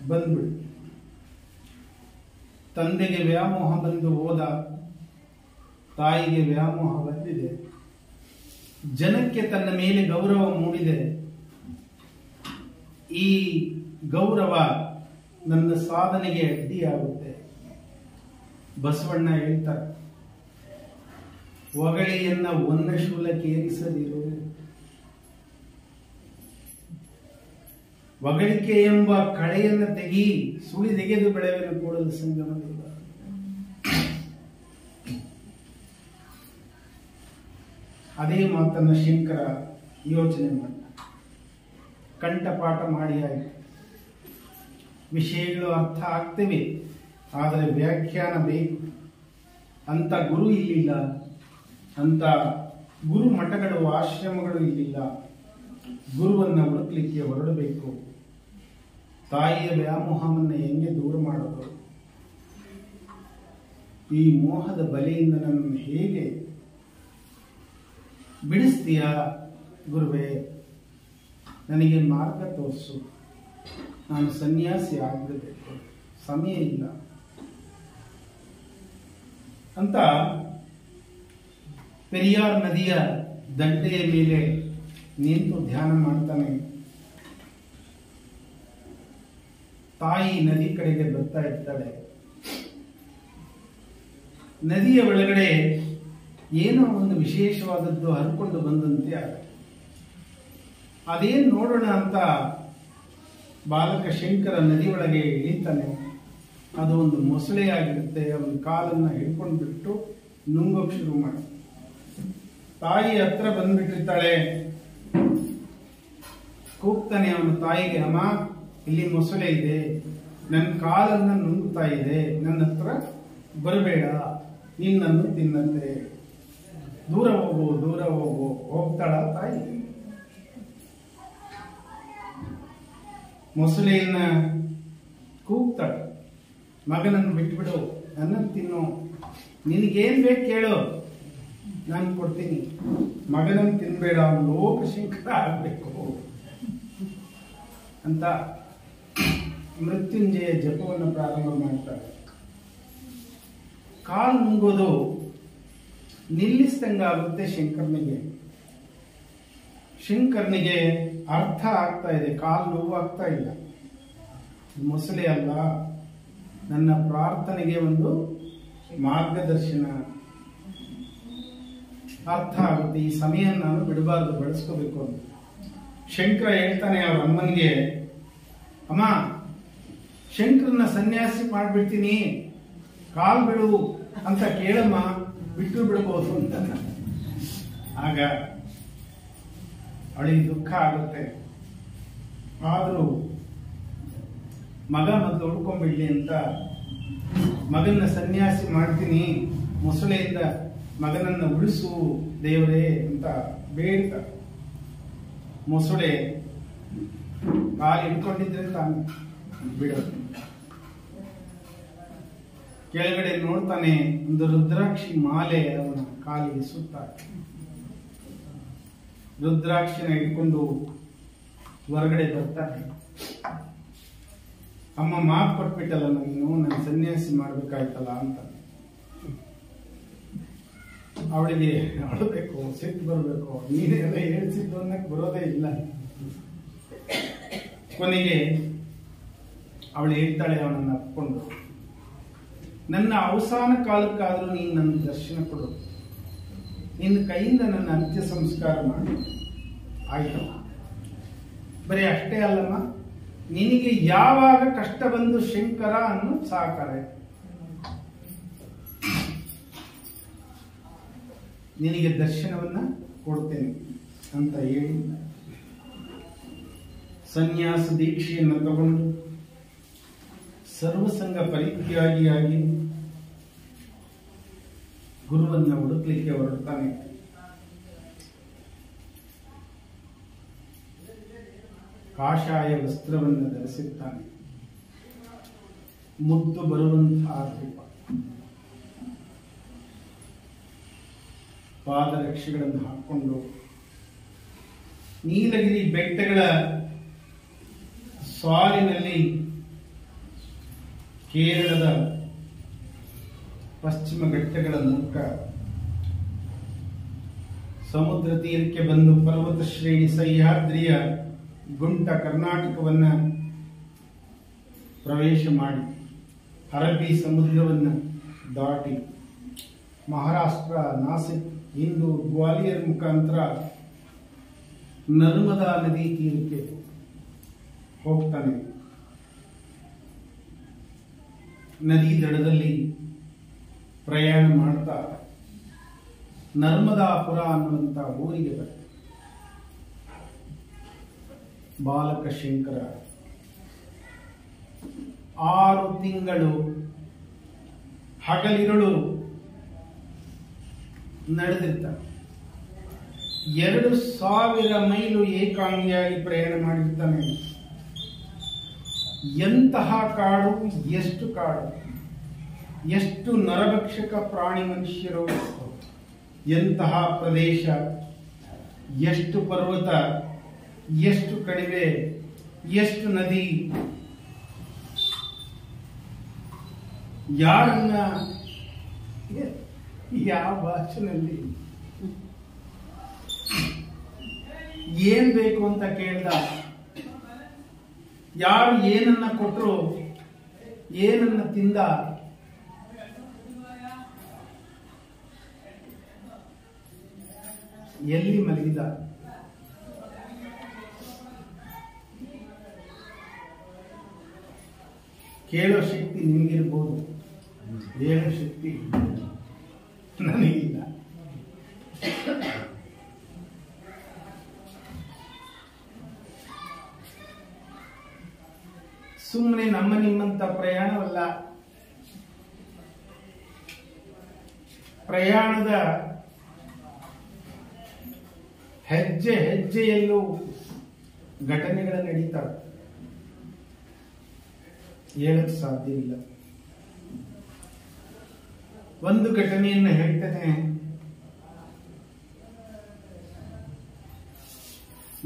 ಬಂದ್ಬಿಡು. ತಂದೆಗೆ ವ್ಯಾಮೋಹ ಬಂದು ಹೋದ, ತಾಯಿಗೆ ವ್ಯಾಮೋಹ ಬಂದಿದೆ. ಜನಕ್ಕೆ ತನ್ನ ಮೇಲೆ ಗೌರವ ಮೂಡಿದೆ. ಈ ಗೌರವ ನನ್ನ ಸಾಧನೆಗೆ ಅಡ್ಡಿಯಾಗುತ್ತೆ. ಬಸವಣ್ಣ ಹೇಳ್ತಾರೆ, ಹೊಗಳಿಯನ್ನ ಒನ್ನ ಶೂಲಕ್ಕೇರಿಸದಿರು, ಹೊಗಳಿಕೆ ಎಂಬ ಕಳೆಯನ್ನು ತೆಗಿ, ಸುಳಿದೆಗೆದು ಬೆಳೆವೆನು ಕೂಡಲು ಸಂಗಮವಿಲ್ಲ. ಅದೇ ಮಾತನ್ನ ಶಂಕರ ಯೋಚನೆ ಮಾಡ ಕಂಠಪಾಠ ಮಾಡಿ ಆಯಿತು. ವಿಷಯಗಳು ಅರ್ಥ ಆಗ್ತವೆ, ಆದರೆ ವ್ಯಾಖ್ಯಾನ ಬೇಕು. ಅಂತ ಗುರು ಇಲ್ಲಿಲ್ಲ, ಅಂತ ಗುರು ಮಠಗಳು, ಆಶ್ರಮಗಳು ಇಲ್ಲಿಲ್ಲ. ಗುರುವನ್ನು ಹುಡುಕ್ಲಿಕ್ಕೆ ಹೊರಡಬೇಕು. ತಾಯಿಯ ವ್ಯಾಮೋಹವನ್ನು ಹೆಂಗೆ ದೂರ ಮಾಡೋದು, ಈ ಮೋಹದ ಬಲೆಯಿಂದ ನನ್ನನ್ನು ಹೇಗೆ ಬಿಡಿಸ್ತೀಯಾ ಗುರುವೇ, ನನಗೆ ಮಾರ್ಗ ತೋರಿಸು, ನಾನು ಸನ್ಯಾಸಿ ಆಗಬೇಕು, ಸಮಯ ಇಲ್ಲ ಅಂತ ಪೆರಿಯಾರ್ ನದಿಯ ದಂಡೆಯ ಮೇಲೆ ನಿಂತು ಧ್ಯಾನ ಮಾಡ್ತಾನೆ. ತಾಯಿ ನದಿ ಕಡೆಗೆ ಬರ್ತಾ ಇರ್ತಾಳೆ. ನದಿಯ ಒಳಗಡೆ ಏನೋ ಒಂದು ವಿಶೇಷವಾದದ್ದು ಹರ್ಕೊಂಡು ಬಂದಂತೆ ಆಗುತ್ತೆ. ಅದೇನು ನೋಡೋಣ ಅಂತ ಬಾಲಕ ಶಂಕರ ನದಿ ಒಳಗೆ ಇಳಿತಾನೆ. ಅದು ಒಂದು ಮೊಸಳೆಯಾಗಿರುತ್ತೆ. ಅವನ ಕಾಲನ್ನ ಹಿಡ್ಕೊಂಡು ಬಿಟ್ಟು ನುಂಗೋಕ್ ಶುರು ಮಾಡ. ತಾಯಿ ಹತ್ರ ಬಂದ್ಬಿಟ್ಟಿರ್ತಾಳೆ. ಕೂಗ್ತಾನೆ ಅವನ ತಾಯಿಗೆ, ಅಮ್ಮ ಇಲ್ಲಿ ಮೊಸಳೆ ಇದೆ, ನನ್ನ ಕಾಲನ್ನ ನುಂಗುತ್ತಾ ಇದೆ, ನನ್ನ ಹತ್ರ ಬರಬೇಡ, ನಿನ್ನನ್ನು ತಿನ್ನತ್ತೆ, ದೂರ ಹೋಗು ದೂರ ಹೋಗು. ಹೋಗ್ತಾಳ ತಾಯಿ. ಮೊಸಳೆಯನ್ನ ಕೂಗ್ತಾಳ, ಮಗನನ್ನು ಬಿಟ್ಬಿಡು, ನನ್ನ ತಿನ್ನು, ನಿನಗೇನ್ ಬೇಕು ಕೇಳು, ನಾನು ಕೊಡ್ತೀನಿ, ಮಗನನ್ನು ತಿನ್ಬೇಡ, ಅವನು ಲೋಕಶಂಕರ ಆಗ್ಬೇಕು ಅಂತ ಮೃತ್ಯುಂಜಯ ಜಪವನ್ನು ಪ್ರಾರಂಭ ಮಾಡ್ತಾರೆ. ಕಾಲು ನುಂಗೋದು ನಿಲ್ಲಿಸಿದಂಗಾಗುತ್ತೆ ಶಂಕರನಿಗೆ. ಶಂಕರನಿಗೆ ಅರ್ಥ ಆಗ್ತಾ ಇದೆ, ಕಾಲು ನೋವಾಗ್ತಾ ಇಲ್ಲ. ಮೊಸಳೆ ಅಲ್ಲ, ನನ್ನ ಪ್ರಾರ್ಥನೆಗೆ ಒಂದು ಮಾರ್ಗದರ್ಶನ ಅರ್ಥ ಆಗುತ್ತೆ. ಈ ಸಮಯ ನಾನು ಬಿಡಬಾರ್ದು, ಬಳಸ್ಕೋಬೇಕು ಅಂತ ಶಂಕರ ಹೇಳ್ತಾನೆ ಅವ್ರ ಅಮ್ಮನಿಗೆ, ಅಮ್ಮ ಶಂಕರನ್ನ ಸನ್ಯಾಸಿ ಮಾಡ್ಬಿಡ್ತೀನಿ, ಕಾಲ್ ಬಿಡು ಅಂತ ಕೇಳಮ್ಮ, ಬಿಟ್ಟು ಬಿಡಬಹುದು ಅಂತ. ಆಗ ಅವಳಿಗೆ ದುಃಖ ಆಗುತ್ತೆ. ಆದರೂ ಮಗ ಮೊದಲು ಉಳ್ಕೊಂಡ್ಬಿಡ್ಲಿ ಅಂತ ಮಗನ್ನ ಸನ್ಯಾಸಿ ಮಾಡ್ತೀನಿ, ಮೊಸಳೆಯಿಂದ ಮಗನನ್ನ ಉಳಿಸು ದೇವರೇ ಅಂತ ಬೇಡ್ತ. ಮೊಸಳೆ ಕಾಲು ಇಟ್ಕೊಂಡಿದ್ರೆ ತಾನು ಬಿಡೋದು. ಕೆಳಗಡೆ ನೋಡ್ತಾನೆ, ಒಂದು ರುದ್ರಾಕ್ಷಿ ಮಾಲೆ ಅವನ ಕಾಲಿಗೆ ಸುತ್ತ. ರುದ್ರಾಕ್ಷಿನ ಇಟ್ಕೊಂಡು ಹೊರಗಡೆ ಬರ್ತಾನೆ. ಅಮ್ಮ ಮಾತು ಕೊಟ್ಬಿಟ್ಟಲ್ಲ ನೀನು, ನನ್ನ ಸನ್ಯಾಸಿ ಮಾಡ್ಬೇಕಾಯ್ತಲ್ಲ ಅಂತ. ಅವಳಿಗೆ ಅಳಬೇಕು, ಸಿಟ್ಟು ಬರಬೇಕು, ನೀನೆಲ್ಲ ಹೇಳ್ಸಿದ್ದು ಅನ್ನಕ್ಕೆ ಬರೋದೇ ಇಲ್ಲ. ಕೊನೆಗೆ ಅವಳು ಹೇಳ್ತಾಳೆ ಅವನನ್ನು ಅಪ್ಕೊಂಡು, ನನ್ನ ಅವಸಾನ ಕಾಲಕ್ಕಾದ್ರೂ ನೀನು ನನ್ನ ದರ್ಶನ ಕೊಡು, ನಿನ್ನ ಕೈಯಿಂದ ನನ್ನ ಅಂತ್ಯ ಸಂಸ್ಕಾರ ಮಾಡಿ. ಆಯ್ತು, ಬರೀ ಅಷ್ಟೇ ಅಲ್ಲಮ್ಮ, ನಿನಗೆ ಯಾವಾಗ ಕಷ್ಟ ಬಂದು ಶಂಕರ ಅನ್ನೋ ಸಹಕಾರ, ನಿನಗೆ ದರ್ಶನವನ್ನ ಕೊಡ್ತೇನೆ ಅಂತ ಹೇಳಿ ಸನ್ಯಾಸ ದೀಕ್ಷೆಯನ್ನು ತಗೊಂಡು ಸರ್ವಸಂಗ ಪರಿತ್ಯಾಗಿಯಾಗಿ ಗುರುವನ್ನ ಹುಡುಕ್ಲಿಕ್ಕೆ ಹೊರಡ್ತಾನೆ. ಕಾಷಾಯ ವಸ್ತ್ರವನ್ನು ಧರಿಸುತ್ತಾನೆ. ಮುದ್ದು ಬರುವಂತಹ ರೂಪ, ಪಾದರಕ್ಷೆಗಳನ್ನು ಹಾಕೊಂಡು ನೀಲಗಿರಿ ಬೆಟ್ಟಗಳ ಸಾಲಿನಲ್ಲಿ ಕೇರಳದ ಪಶ್ಚಿಮ ಘಟ್ಟಗಳ ಮೂಲಕ ಸಮುದ್ರ ತೀರಕ್ಕೆ ಬಂದು ಪರ್ವತ ಶ್ರೇಣಿ ಸಹ್ಯಾದ್ರಿಯ ಗುಂಟ ಕರ್ನಾಟಕವನ್ನ ಪ್ರವೇಶ ಮಾಡಿ ಅರಬ್ಬಿ ಸಮುದ್ರವನ್ನು ದಾಟಿ ಮಹಾರಾಷ್ಟ್ರ, ನಾಸಿಕ್, ಇಂದು ಗ್ವಾಲಿಯರ್ ಮುಖಾಂತರ ನರ್ಮದಾ ನದಿ ತೀರಕ್ಕೆ ಹೋಗ್ತಾನೆ. ನದಿ ದಡದಲ್ಲಿ ಪ್ರಯಾಣ ಮಾಡ್ತಾ ನರ್ಮದಾಪುರ ಅನ್ನುವಂಥ ಊರಿಗೆ ಬರ್ತಾನೆ. ಬಾಲಕ ಶಂಕರ 6 ತಿಂಗಳು ಹಗಲಿರುಳು ನಡೆದಿರ್ತಾನೆ. 2000 ಮೈಲು ಏಕಾಂಗಿಯಾಗಿ ಪ್ರಯಾಣ ಮಾಡಿರ್ತಾನೆ. ಎಂತಹ ಕಾಡು, ಎಷ್ಟು ಕಾಡು, ಎಷ್ಟು ನರಭಕ್ಷಕ ಪ್ರಾಣಿ ಮನುಷ್ಯರು, ಎಂತಹ ಪ್ರದೇಶ, ಎಷ್ಟು ಪರ್ವತ, ಎಷ್ಟು ಕಣಿವೆ, ಎಷ್ಟು ನದಿ, ಯಾರನ್ನ ಯಾವ ಭಾಷೆನಲ್ಲಿ ಏನ್ ಬೇಕು ಅಂತ ಕೇಳ್ದ, ಯಾರು ಏನನ್ನ ಕೊಟ್ಟರು, ಏನನ್ನ ತಿಂದ, ಎಲ್ಲಿ ಮಲಗಿದ, ಕೇಳೋ ಶಕ್ತಿ ನಿಮಗಿರ್ಬೋದು, ಹೇಳೋ ಶಕ್ತಿ ನನಗಿಲ್ಲ. ಸುಮ್ಮನೆ ನಮ್ಮ ನಿಮ್ಮಂತ ಪ್ರಯಾಣವಲ್ಲ. ಪ್ರಯಾಣದ ಹೆಜ್ಜೆ ಹೆಜ್ಜೆಯಲ್ಲೂ ಘಟನೆಗಳು ನಡೀತವೆ, ಹೇಳಕ್ ಸಾಧ್ಯವಿಲ್ಲ. ಒಂದು ಘಟನೆಯನ್ನು ಹೇಳ್ತೇನೆ.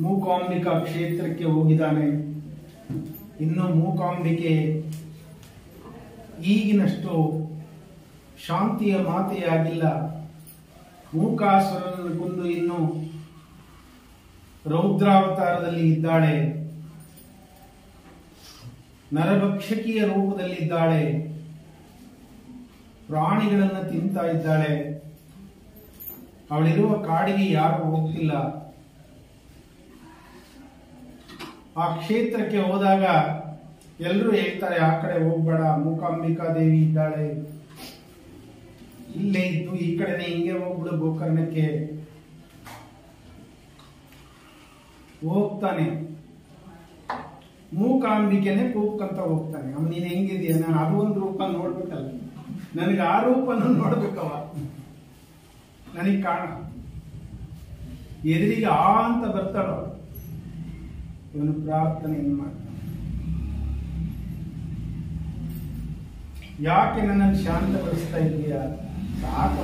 ಮೂಕಾಂಬಿಕಾ ಕ್ಷೇತ್ರಕ್ಕೆ ಹೋಗಿದ್ದಾನೆ. ಇನ್ನು ಮೂಕಾಂಬಿಕೆ ಈಗಿನಷ್ಟು ಶಾಂತಿಯ ಮಾತೆಯಾಗಿಲ್ಲ. ಮೂಕಾಸುರನನ್ನು ಕೊಂದು ಇನ್ನು ರೌದ್ರಾವತಾರದಲ್ಲಿ ಇದ್ದಾಳೆ, ನರಭಕ್ಷಕಿಯ ರೂಪದಲ್ಲಿದ್ದಾಳೆ, ಪ್ರಾಣಿಗಳನ್ನು ತಿಂತಾ ಇದ್ದಾಳೆ. ಅವಳಿರುವ ಕಾಡಿಗೆ ಯಾರು ಹೋಗ್ತಿಲ್ಲ. ಆ ಕ್ಷೇತ್ರಕ್ಕೆ ಹೋದಾಗ ಎಲ್ಲರೂ ಹೇಳ್ತಾರೆ, ಆ ಕಡೆ ಹೋಗ್ಬೇಡ, ಮೂಕಾಂಬಿಕಾ ದೇವಿ ಇದ್ದಾಳೆ, ಇಲ್ಲೇ ಇದ್ದು ಈ ಕಡೆನೆ ಹಿಂಗೆ ಹೋಗ್ಬಿಡು ಗೋಕರ್ಣಕ್ಕೆ. ಹೋಗ್ತಾನೆ, ಮೂಕಾಂಬಿಕೆನೆ ಕೂಗ್ಕಂತ ಹೋಗ್ತಾನೆ. ಅಮ್ಮ ನೀನ್ ಹೆಂಗಿದೀಯ, ನಾನು ಅದು ಒಂದು ರೂಪ ನೋಡ್ಬೇಕಲ್ಲ, ನನಗೆ ಆ ರೂಪನು ನೋಡ್ಬೇಕವ, ನನಗೆ ಕಾಣ. ಎದುರಿಗೆ ಆ ಅಂತ ಬರ್ತಾಳ. ಇವನು ಪ್ರಾರ್ಥನೆಯನ್ನು ಮಾಡ್ತಾನೆ, ಯಾಕೆ ನನ್ನನ್ನು ಶಾಂತಗೊಳಿಸ್ತಾ ಇದೀಯ? ಸಾಕು,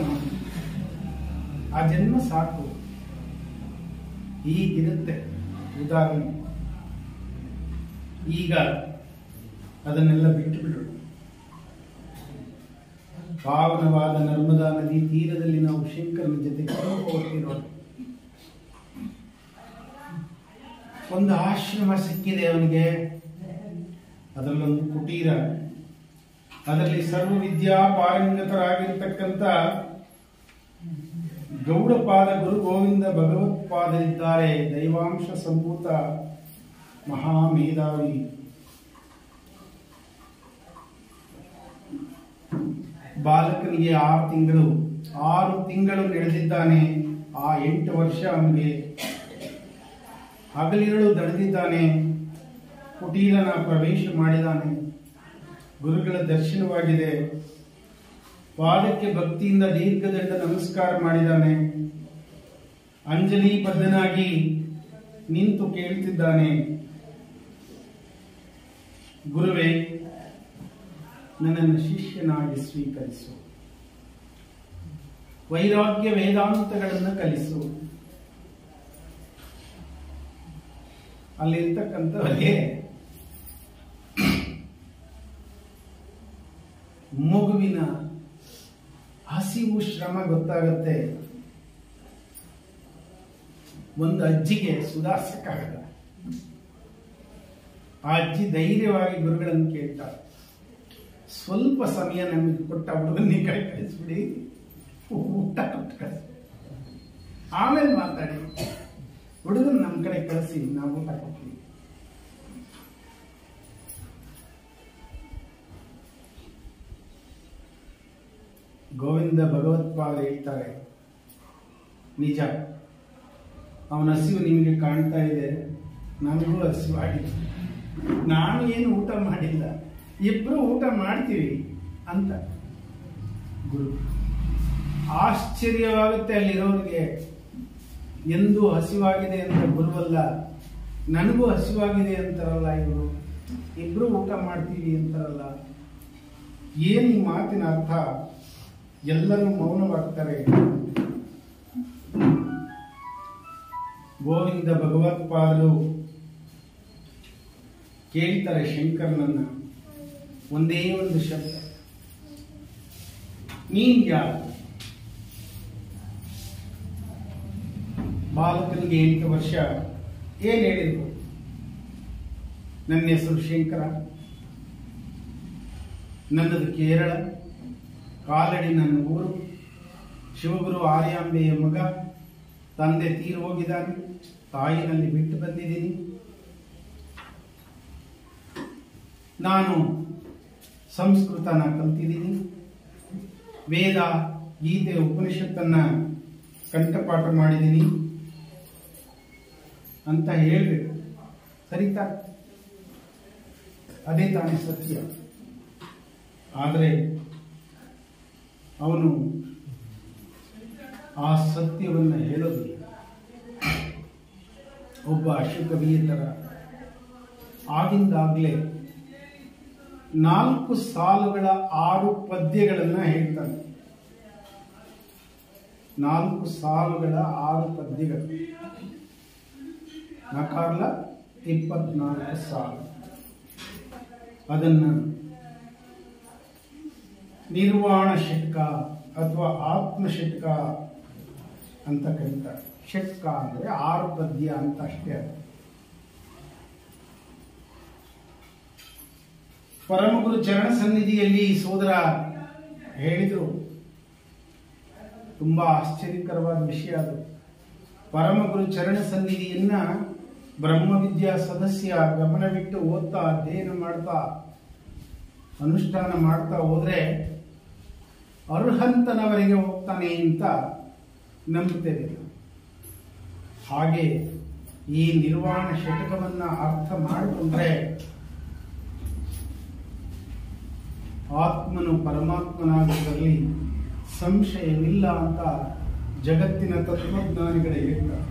ಆ ಜನ್ಮ ಸಾಕು. ಹೀಗಿರುತ್ತೆ ಉದಾಹರಣೆ. ಈಗ ಅದನ್ನೆಲ್ಲ ಬಿಟ್ಟು ಬಿಡು. ಪಾವನವಾದ ನರ್ಮದಾ ನದಿ ತೀರದಲ್ಲಿ ನಾವು ಶಂಕರನ ಜೊತೆ ಹೋಗ್ತಿರೋದು. ಒಂದು ಆಶ್ರಮ ಸಿಕ್ಕಿದೆ ಅವನಿಗೆ, ಅದರಲ್ಲೊಂದು ಕುಟೀರ. ಅದರಲ್ಲಿ ಸರ್ವ ವಿದ್ಯಾ ಪಾರಂಗತರಾಗಿರ್ತಕ್ಕಂಥ ಗೌಡಪಾದ ಗುರು ಗೋವಿಂದ ಭಗವತ್ಪಾದರಿದ್ದಾರೆ. ದೈವಾಂಶ ಸಂಭೂತ ಮಹಾಮೇಧಾವಿ. ಬಾಲಕನಿಗೆ 6 ತಿಂಗಳು ನಡೆದಿದ್ದಾನೆ. ಆ 8 ವರ್ಷ ಅವನಿಗೆ ಹಗಲಿರುಳು ದಣಿದಿದ್ದಾನೆ. ಕುಟೀರನ ಪ್ರವೇಶ ಮಾಡಿದ್ದಾನೆ. ಗುರುಗಳ ದರ್ಶನವಾಗಿದೆ. ಪಾದಕ್ಕೆ ಭಕ್ತಿಯಿಂದ ದೀರ್ಘದಂಡ ನಮಸ್ಕಾರ ಮಾಡಿದ್ದಾನೆ. ಅಂಜಲಿ ಬದ್ಧನಾಗಿ ನಿಂತು ಕೇಳ್ತಿದ್ದಾನೆ, ಗುರುವೇ, ನನ್ನನ್ನು ಶಿಷ್ಯನಾಗಿ ಸ್ವೀಕರಿಸು, ವೈರಾಗ್ಯ ವೇದಾಂತಗಳನ್ನು ಕಲಿಸು. ಅಲ್ಲಿರ್ತಕ್ಕಂಥವರಿಗೆ ಮಗುವಿನ ಹಸಿವು ಶ್ರಮ ಗೊತ್ತಾಗತ್ತೆ. ಒಂದು ಅಜ್ಜಿಗೆ ಸುಧಾರಿಸಕ್ಕಾಗಲ್ಲ. ಆ ಅಜ್ಜಿ ಧೈರ್ಯವಾಗಿ ಗುರುಗಳನ್ನು ಕೇಳ್ತಾರೆ, ಸ್ವಲ್ಪ ಸಮಯ ನಮಗೆ ಕೊಟ್ಟ ಹುಡುಗನ್ನಿ ಕಡೆ ಕಳಿಸ್ಬಿಡಿ, ಊಟ ಕೊಟ್ಟು ಕಳಿಸಿ, ಆಮೇಲೆ ಮಾತಾಡಿ, ಹುಡುಗನ್ ನಮ್ಮ ಕಡೆ ಕಳಿಸಿ, ನಾವು ಊಟ ಕೊಡ್ತೀವಿ. ಗೋವಿಂದ ಭಗವತ್ಪಾದ ಹೇಳ್ತಾರೆ, ನಿಜ, ಅವನ ಹಸಿವು ನಿಮಗೆ ಕಾಣ್ತಾ ಇದೆ, ನನಗೂ ಹಸಿವಾಗಿದೆ, ನಾನು ಏನು ಊಟ ಮಾಡಿಲ್ಲ, ಇಬ್ರು ಊಟ ಮಾಡ್ತೀವಿ ಅಂತ. ಗುರು ಆಶ್ಚರ್ಯವಾಗುತ್ತೆ ಅಲ್ಲಿರೋರಿಗೆ. ಎಂದು ಹಸಿವಾಗಿದೆ ಅಂತ ಗುರುವಲ್ಲ, ನನಗೂ ಹಸಿವಾಗಿದೆ ಅಂತಾರಲ್ಲ ಇವರು, ಇಬ್ರು ಊಟ ಮಾಡ್ತೀವಿ ಅಂತಾರಲ್ಲ. ಏನು ಈ ಮಾತಿನ ಅರ್ಥ? ಎಲ್ಲರೂ ಮೌನವಾಗ್ತಾರೆ. ಗೋವಿಂದ ಭಗವತ್ಪಾದರು ಕೇಳ್ತಾರೆ ಶಂಕರನನ್ನ, ಒಂದೇ ಒಂದು ಶಬ್ದ, ನೀನ್ ಯಾರು? ಬಾಲಕನಿಗೆ 8 ವರ್ಷ. ಏನ್ ಹೇಳಿದ್ರು? ನನ್ನ ಹೆಸರು ಶಂಕರ, ನನ್ನದು ಕೇರಳ, ಕಾಲಡಿ ನನ್ನ ಊರು, ಶಿವಗುರು ಆರ್ಯಾಂಬೆಯ ಮಗ, ತಂದೆ ತೀರು ಹೋಗಿದ್ದಾನೆ, ತಾಯಿನಲ್ಲಿ ಬಿಟ್ಟು ಬಂದಿದ್ದೀನಿ. ನಾನು ಸಂಸ್ಕೃತನ ಕಲ್ತಿದ್ದೀನಿ, ವೇದ ಗೀತೆ ಉಪನಿಷತ್ತನ್ನ ಕಂಠಪಾಠ ಮಾಡಿದ್ದೀನಿ ಅಂತ ಹೇಳ್ಬೇಕು. ಸರಿತಾ? ಅದೇ ತಾನೇ ಸತ್ಯ. ಆದರೆ ಅವನು ಆ ಸತ್ಯವನ್ನು ಹೇಳೋದಿಲ್ಲ. ಒಬ್ಬ ಅಶುಕವಿಯ ತರ ಆಗಿಂದಾಗಲೇ 4 ಸಾಲುಗಳ 6 ಪದ್ಯಗಳನ್ನು ಹೇಳ್ತಾನೆ. 4 ಸಾಲುಗಳ 6 ಪದ್ಯಗಳು, ನಕಾರ್ಲ 24 ಸಾಲು. ಅದನ್ನ ನಿರ್ವಾಣ ಷಟ್ಕ ಅಥವಾ ಆತ್ಮ ಷಟ್ಕ ಅಂತ ಕರೀತಾರೆ. ಷಟ್ಕ ಅಂದ್ರೆ 6 ಪದ್ಯ ಅಂತ ಅಷ್ಟೇ. ಅದು ಪರಮಗುರು ಚರಣ ಸನ್ನಿಧಿಯಲ್ಲಿ ಸೋದರ ಹೇಳಿದ್ರು. ತುಂಬಾ ಆಶ್ಚರ್ಯಕರವಾದ ವಿಷಯ ಅದು. ಪರಮಗುರು ಚರಣ ಸನ್ನಿಧಿಯನ್ನ ಬ್ರಹ್ಮವಿದ್ಯಾ ಸದಸ್ಯ ಗಮನವಿಟ್ಟು ಓದ್ತಾ ಅಧ್ಯಯನ ಮಾಡ್ತಾ ಅನುಷ್ಠಾನ ಮಾಡ್ತಾ ಹೋದ್ರೆ ಅರ್ಹಂತನವರೆಗೆ ಹೋಗ್ತಾನೆ ಅಂತ ನಂಬುತ್ತೇವೆ. ಹಾಗೆ ಈ ನಿರ್ವಾಣ ಷಟಕವನ್ನ ಅರ್ಥ ಮಾಡಿಕೊಂಡ್ರೆ ಆತ್ಮನು ಪರಮಾತ್ಮನಾಗುವುದರಲ್ಲಿ ಸಂಶಯವಿಲ್ಲ ಅಂತ ಜಗತ್ತಿನ ತತ್ವಜ್ಞಾನಿಗಳೇ ಹೇಳ್ತಾರೆ.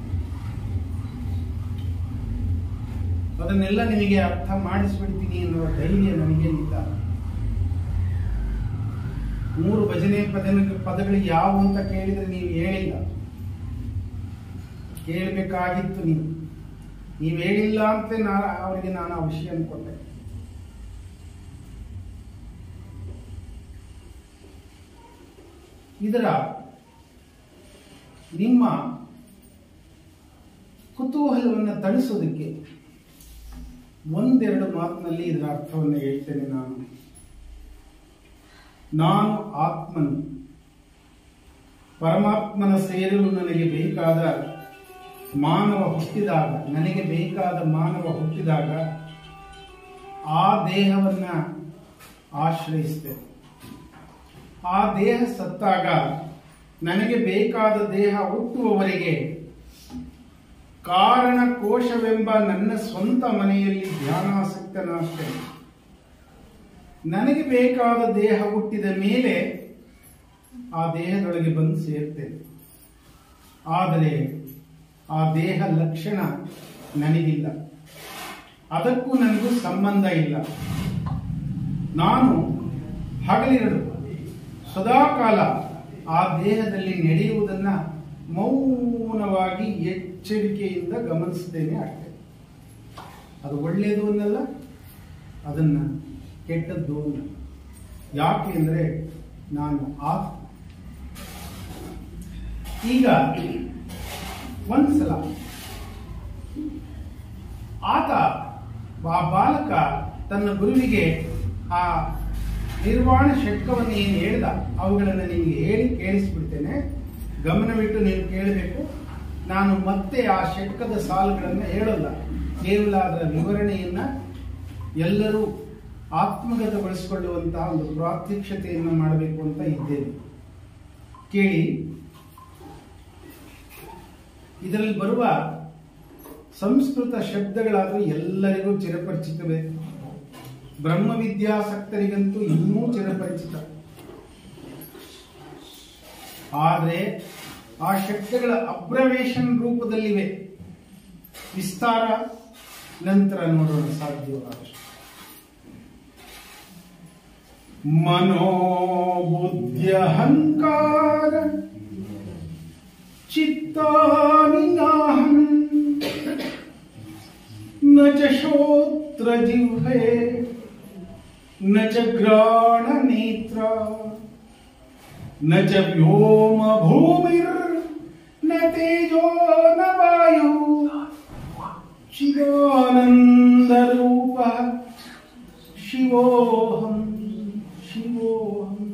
ಅದನ್ನೆಲ್ಲ ನಿಮಗೆ ಅರ್ಥ ಮಾಡಿಸ್ಬಿಡ್ತೀನಿ ಎನ್ನುವ ಧೈರ್ಯ ನನಗೇನಿಲ್ಲ. 3 ಭಜನೆ ಪದಗಳು ಯಾವುವು ಅಂತ ಕೇಳಿದ್ರೆ ನೀವು ಹೇಳಿಲ್ಲ. ಕೇಳಬೇಕಾಗಿತ್ತು ನೀವು ಹೇಳಿಲ್ಲ ಅಂತ ಅವರಿಗೆ ನಾನು ಆ ವಿಷಯ ಅನ್ಕೊಂಡೆ. ಇದರ ನಿಮ್ಮ ಕುತೂಹಲವನ್ನು ತಣಿಸೋದಕ್ಕೆ ಒಂದೆರಡು ಮಾತಿನಲ್ಲಿ ಇದರ ಅರ್ಥವನ್ನು ಹೇಳ್ತೇನೆ. ನಾನು ಆತ್ಮನು, ಪರಮಾತ್ಮನ ಸೇರಲು ನನಗೆ ಬೇಕಾದ ಮಾನವ ಹುಟ್ಟಿದಾಗ ಆ ದೇಹವನ್ನ ಆಶ್ರಯಿಸ್ತೇನೆ. ಆ ದೇಹ ಸತ್ತಾಗ ನನಗೆ ಬೇಕಾದ ದೇಹ ಹುಟ್ಟುವವರೆಗೆ ಕಾರಣ ಕೋಶವೆಂಬ ನನ್ನ ಸ್ವಂತ ಮನೆಯಲ್ಲಿ ಧ್ಯಾನಾಸಕ್ತನಾಗ್ತೇನೆ. ನನಗೆ ಬೇಕಾದ ದೇಹ ಹುಟ್ಟಿದ ಮೇಲೆ ಆ ದೇಹದೊಳಗೆ ಬಂದು ಸೇರ್ತೇನೆ. ಆದರೆ ಆ ದೇಹ ಲಕ್ಷಣ ನನಗಿಲ್ಲ, ಅದಕ್ಕೂ ನನಗೂ ಸಂಬಂಧ ಇಲ್ಲ. ನಾನು ಹಗಲಿರಡು ಸದಾಕಾಲ ಆ ದೇಹದಲ್ಲಿ ನಡೆಯುವುದನ್ನ ಮೌನವಾಗಿ ಎಚ್ಚರಿಕೆಯಿಂದ ಗಮನಿಸ್ತೇನೆ ಅಷ್ಟೇ. ಅದು ಒಳ್ಳೆಯದು ಅನ್ನಲ್ಲ, ಅದನ್ನ ಕೆಟ್ಟದ್ದು ಅನ್ನಲ್ಲ. ಯಾಕೆ ಅಂದ್ರೆ ನಾನು ಆತ್ಮ. ಈಗ ಒಂದ್ಸಲ ಆತ ಆ ಬಾಲಕ ತನ್ನ ಗುರುವಿಗೆ ಆ ನಿರ್ವಾಣ ಷಟ್ಕವನ್ನು ಏನು ಹೇಳ್ದ ಅವುಗಳನ್ನು ನಿಮಗೆ ಹೇಳಿ ಕೇಳಿಸ್ಬಿಡ್ತೇನೆ. ಗಮನವಿಟ್ಟು ನೀವು ಕೇಳಬೇಕು. ನಾನು ಮತ್ತೆ ಆ ಷಟ್ಕದ ಸಾಲುಗಳನ್ನು ಹೇಳಲ್ಲ, ಕೇವಲ ಅದರ ವಿವರಣೆಯನ್ನ ಎಲ್ಲರೂ ಆತ್ಮಗತಗೊಳಿಸಿಕೊಳ್ಳುವಂತಹ ಒಂದು ಪ್ರಾತ್ಯಕ್ಷತೆಯನ್ನು ಮಾಡಬೇಕು ಅಂತ ಇದ್ದೇನೆ. ಕೇಳಿ. ಇದರಲ್ಲಿ ಬರುವ ಸಂಸ್ಕೃತ ಶಬ್ದಗಳಾದರೂ ಎಲ್ಲರಿಗೂ ಚಿರಪರಿಚಿತವೇ. ಬ್ರಹ್ಮವಿದ್ಯಾಸಕ್ತರಿಗಂತೂ ಇನ್ನೂ ಚಿರಪರಿಚಿತ. ಆದರೆ ಆ ಶಬ್ದಗಳ ಅಬ್ರವೇಶನ್ ರೂಪದಲ್ಲಿವೆ. ವಿಸ್ತಾರ ನಂತರ ನೋಡೋಣ ಸಾಧ್ಯವಾದಷ್ಟು. ಮನೋಬುದ್ಧ್ಯಹಂಕಾರ ಚಿತ್ತಾನಿನಾಹಂ ನ ಚ ಶ್ರೋತ್ರ ಜಿಹ್ವೆ ನ ಚ ಘ್ರಾಣ ನೇತ್ರ ನ ಚ ವ್ಯೋಮ ಭೂಮಿರ್ ನ ತೇಜೋ ನ ವಾಯು ಶಿವಾನಂದ ರೂಪ ಶಿವೋಹಂ ಶಿವೋಹಂ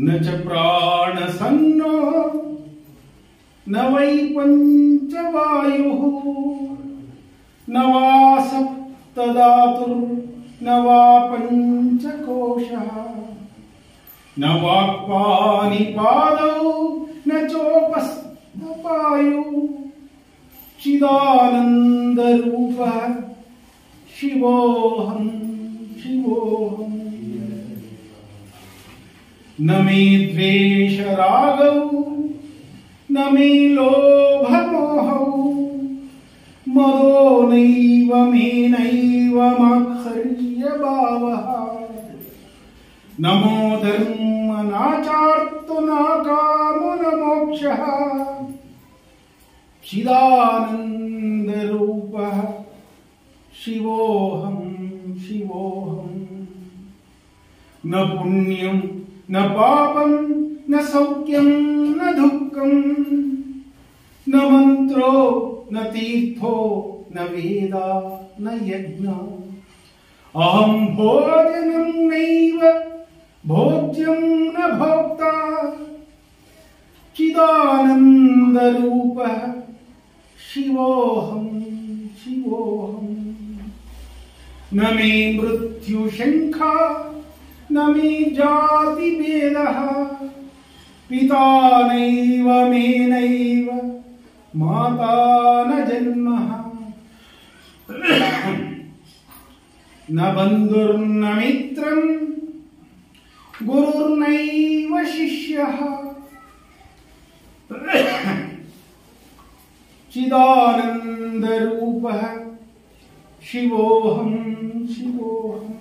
ನ ಚ ಪ್ರಾಣ ಸನ್ನೋ ನ ವೈ ಪಂಚವಾಯು ನ ವಾ ಸಪ್ತಧಾತುರ್ न वा पञ्चकोशः न वाक्पाणिपादौ न चोपस्थपायुः चिदानन्दरूपः शिवोऽहं शिवोऽहं न मे द्वेषरागौ न मे लोभमोहौ मदो नैव मेनैव मात्सर्यभावः नमो धर्म नाचार्तो न कामो न मोक्षः चिदानन्दरूपः शिवोऽहं शिवोऽहं न पुण्यं न पापं न सौख्यं न दुःखं न मन्त्रो न तीर्थो न वेद न यज्ञ अहं भोजनं नैव भोज्यं न भोक्ता चिदानन्दरूपः शिवोऽहं शिवोऽहं न मे मृत्युशङ्का न मे जातिभेदः पिता नैव मे नैव माता न जन्मः न बन्धुर्न मित्रं गुरुर्नैव शिष्यः चिदानन्दरूपः शिवोऽहं शिवोऽहम्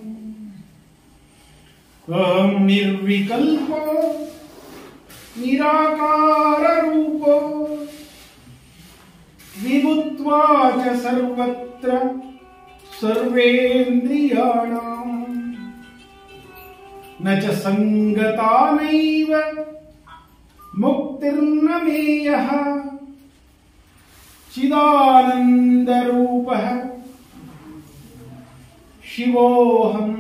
अहं निर्विकल्पो निराकाररूपो विभुत्वा च सर्वत्र सर्वेन्द्रियाणां न च संगता नैव मुक्तिर्न मेयः चिदानन्दरूपः शिवोऽहं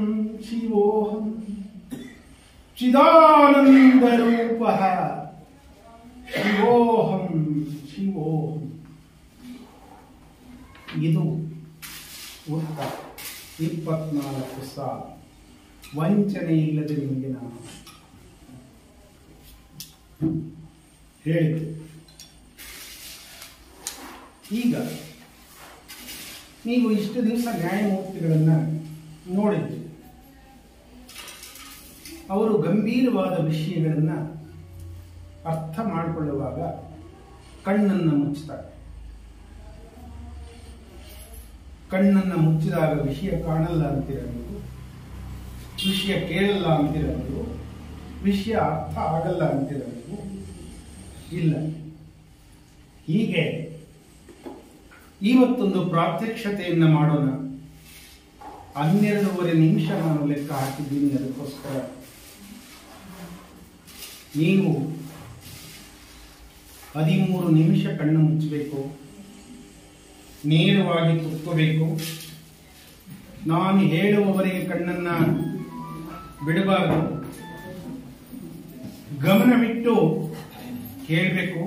शिवोऽहं चिदानन्दरूपः शिवोऽहं शिवोऽहं ಇದು ಉತ್ತರ 24 ಸಾಲ ವಂಚನೆ ಇಲ್ಲದೆ ನಿಮಗೆ ನಾನು ಹೇಳಿದೆ. ಈಗ ನೀವು ಇಷ್ಟು ದಿವಸ ನ್ಯಾಯಮೂರ್ತಿಗಳನ್ನ ನೋಡಿದ್ರಿ. ಅವರು ಗಂಭೀರವಾದ ವಿಷಯಗಳನ್ನ ಅರ್ಥ ಮಾಡಿಕೊಳ್ಳುವಾಗ ಕಣ್ಣನ್ನು ಮುಚ್ಚುತ್ತಾರೆ. ಕಣ್ಣನ್ನು ಮುಚ್ಚಿದಾಗ ವಿಷಯ ಕಾಣಲ್ಲ ಅಂತಿರಬಹುದು, ವಿಷಯ ಕೇಳಲ್ಲ ಅಂತಿರಬಹುದು, ವಿಷಯ ಅರ್ಥ ಆಗಲ್ಲ ಅಂತಿರಬಹುದು. ಇಲ್ಲ, ಹೀಗೆ ಇವತ್ತೊಂದು ಪ್ರಾತ್ಯಕ್ಷತೆಯನ್ನು ಮಾಡೋಣ. 12.5 ನಿಮಿಷ ನಾನು ಲೆಕ್ಕ ಹಾಕಿದ್ದೀನಿ. ಅದಕ್ಕೋಸ್ಕರ ನೀವು 13 ನಿಮಿಷ ಕಣ್ಣು ಮುಚ್ಚಬೇಕು, ನೇರವಾಗಿ ಕೂತ್ಕೋಬೇಕು. ನಾನು ಹೇಳುವವರೆಗೆ ಕಣ್ಣನ್ನ ಬಿಡಬಾರದು, ಗಮನವಿಟ್ಟು ಕೇಳಬೇಕು.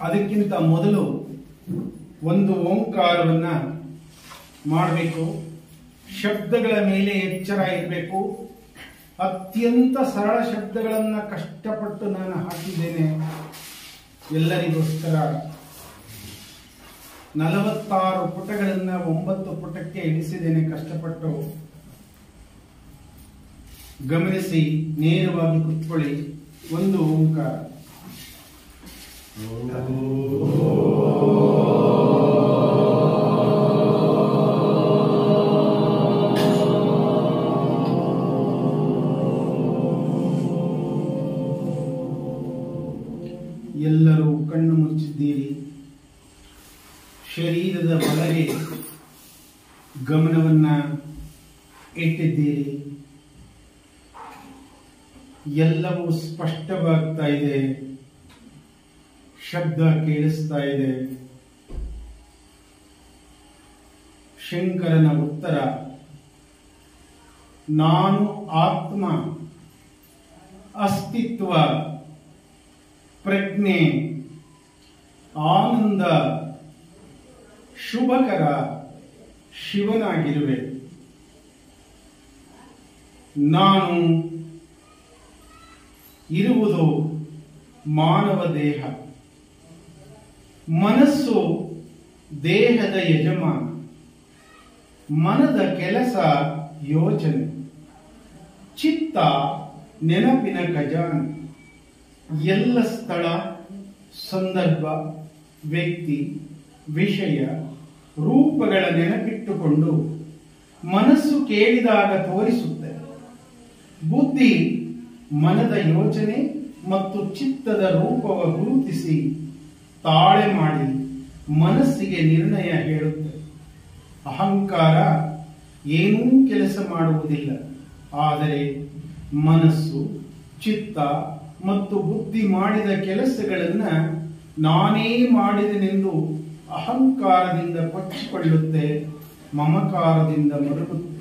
ಅದಕ್ಕಿಂತ ಮೊದಲು ಒಂದು ಓಂಕಾರವನ್ನ ಮಾಡಬೇಕು. ಶಬ್ದಗಳ ಮೇಲೆ ಎಚ್ಚರ ಇರಬೇಕು. ಅತ್ಯಂತ ಸರಳ ಶಬ್ದಗಳನ್ನ ಕಷ್ಟಪಟ್ಟು ನಾನು ಹಾಕಿದ್ದೇನೆ ಎಲ್ಲರಿಗೋಸ್ಕರ. 46 ಪುಟಗಳನ್ನ 9 ಪುಟಕ್ಕೆ ಇಳಿಸಿದ್ದೇನೆ ಕಷ್ಟಪಟ್ಟು. ಗಮನಿಸಿ, ನೇರವಾಗಿ ಕುತ್ಕೊಳ್ಳಿ. ಒಂದು ಓಂಕಾರ. ಎಲ್ಲರೂ ಕಣ್ಣು ಮುಚ್ಚಿದ್ದೀರಿ. ಶರೀರದ ಒಳಗೆ ಗಮನವನ್ನ ಇಟ್ಟಿದ್ದೀರಿ. ಎಲ್ಲವೂ ಸ್ಪಷ್ಟವಾಗ್ತಾ ಇದೆ. ಶಬ್ದ ಕೇಳಿಸ್ತಾ ಇದೆ. ಶಂಕರನ ಉತ್ತರ, ನಾನು ಆತ್ಮ, ಅಸ್ತಿತ್ವ, ಪ್ರಜ್ಞೆ, ಆನಂದ, ಶುಭಕರ, ಶಿವನಾಗಿರುವೆ. ನಾನು ಇರುವುದು ಮಾನವ ದೇಹ. ಮನಸ್ಸು ದೇಹದ ಯಜಮಾನ. ಮನದ ಕೆಲಸ ಯೋಚನೆ. ಚಿತ್ತ ನೆನಪಿನ ಖಜಾನೆ. ಎಲ್ಲ ಸ್ಥಳ, ಸಂದರ್ಭ, ವ್ಯಕ್ತಿ, ವಿಷಯ, ರೂಪಗಳ ನೆನಪಿಟ್ಟುಕೊಂಡು ಮನಸ್ಸು ಕೇಳಿದಾಗ ತೋರಿಸುತ್ತೆ. ಬುದ್ಧಿ ಮನದ ಯೋಚನೆ ಮತ್ತು ಚಿತ್ತದ ರೂಪವ ಗುರುತಿಸಿ ತಾಳೆ ಮಾಡಿ ಮನಸ್ಸಿಗೆ ನಿರ್ಣಯ ಹೇಳುತ್ತೆ. ಅಹಂಕಾರ ಏನೂ ಕೆಲಸ ಮಾಡುವುದಿಲ್ಲ. ಆದರೆ ಮನಸ್ಸು, ಚಿತ್ತ ಮತ್ತು ಬುದ್ಧಿ ಮಾಡಿದ ಕೆಲಸಗಳನ್ನು ನಾನೇ ಮಾಡಿದೆನೆಂದು ಅಹಂಕಾರದಿಂದ ಕೊಚ್ಚಿಕೊಳ್ಳುತ್ತೆ, ಮಮಕಾರದಿಂದ ಮರುಗುತ್ತೆ.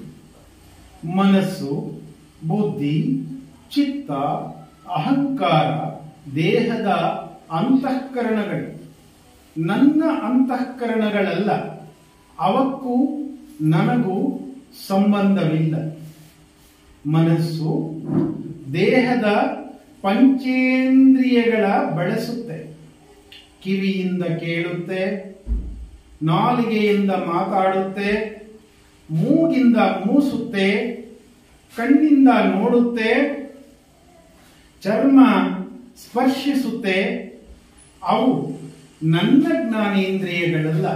ಮನಸ್ಸು, ಬುದ್ಧಿ, ಚಿತ್ತ, ಅಹಂಕಾರ ದೇಹದ ಅಂತಃಕರಣಗಳು. ನನ್ನ ಅಂತಃಕರಣಗಳಲ್ಲ. ಅವಕ್ಕೂ ನನಗೂ ಸಂಬಂಧವಿಲ್ಲ. ಮನಸ್ಸು ದೇಹದ ಪಂಚೇಂದ್ರಿಯಗಳ ಬಳಸುತ್ತೆ. ಕಿವಿಯಿಂದ ಕೇಳುತ್ತೆ, ನಾಲಿಗೆಯಿಂದ ಮಾತಾಡುತ್ತೆ, ಮೂಗಿಂದ ಮೂಸುತ್ತೆ, ಕಣ್ಣಿಂದ ನೋಡುತ್ತೆ, ಚರ್ಮ ಸ್ಪರ್ಶಿಸುತ್ತೆ. ಅವು ನನ್ನ ಜ್ಞಾನೇಂದ್ರಿಯಗಳಲ್ಲ.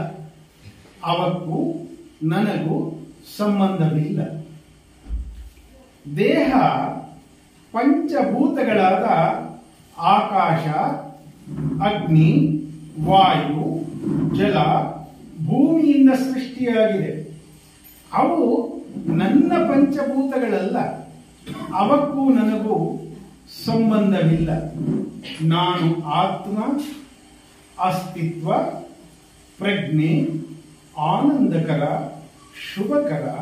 ಅವಕ್ಕೂ ನನಗೂ ಸಂಬಂಧವಿಲ್ಲ. ದೇಹ ಪಂಚಭೂತಗಳಾದ ಆಕಾಶ, ಅಗ್ನಿ, ವಾಯು, ಜಲ, ಭೂಮಿಯಿಂದ ಸೃಷ್ಟಿಯಾಗಿದೆ. ಅವು ನನ್ನ ಪಂಚಭೂತಗಳಲ್ಲ. ಅವಕ್ಕೂ ನನಗೂ ಸಂಬಂಧವಿಲ್ಲ. ನಾನು ಆತ್ಮ, ಅಸ್ತಿತ್ವ, ಪ್ರಜ್ಞೆ, ಆನಂದಕರ, ಶುಭಕರ,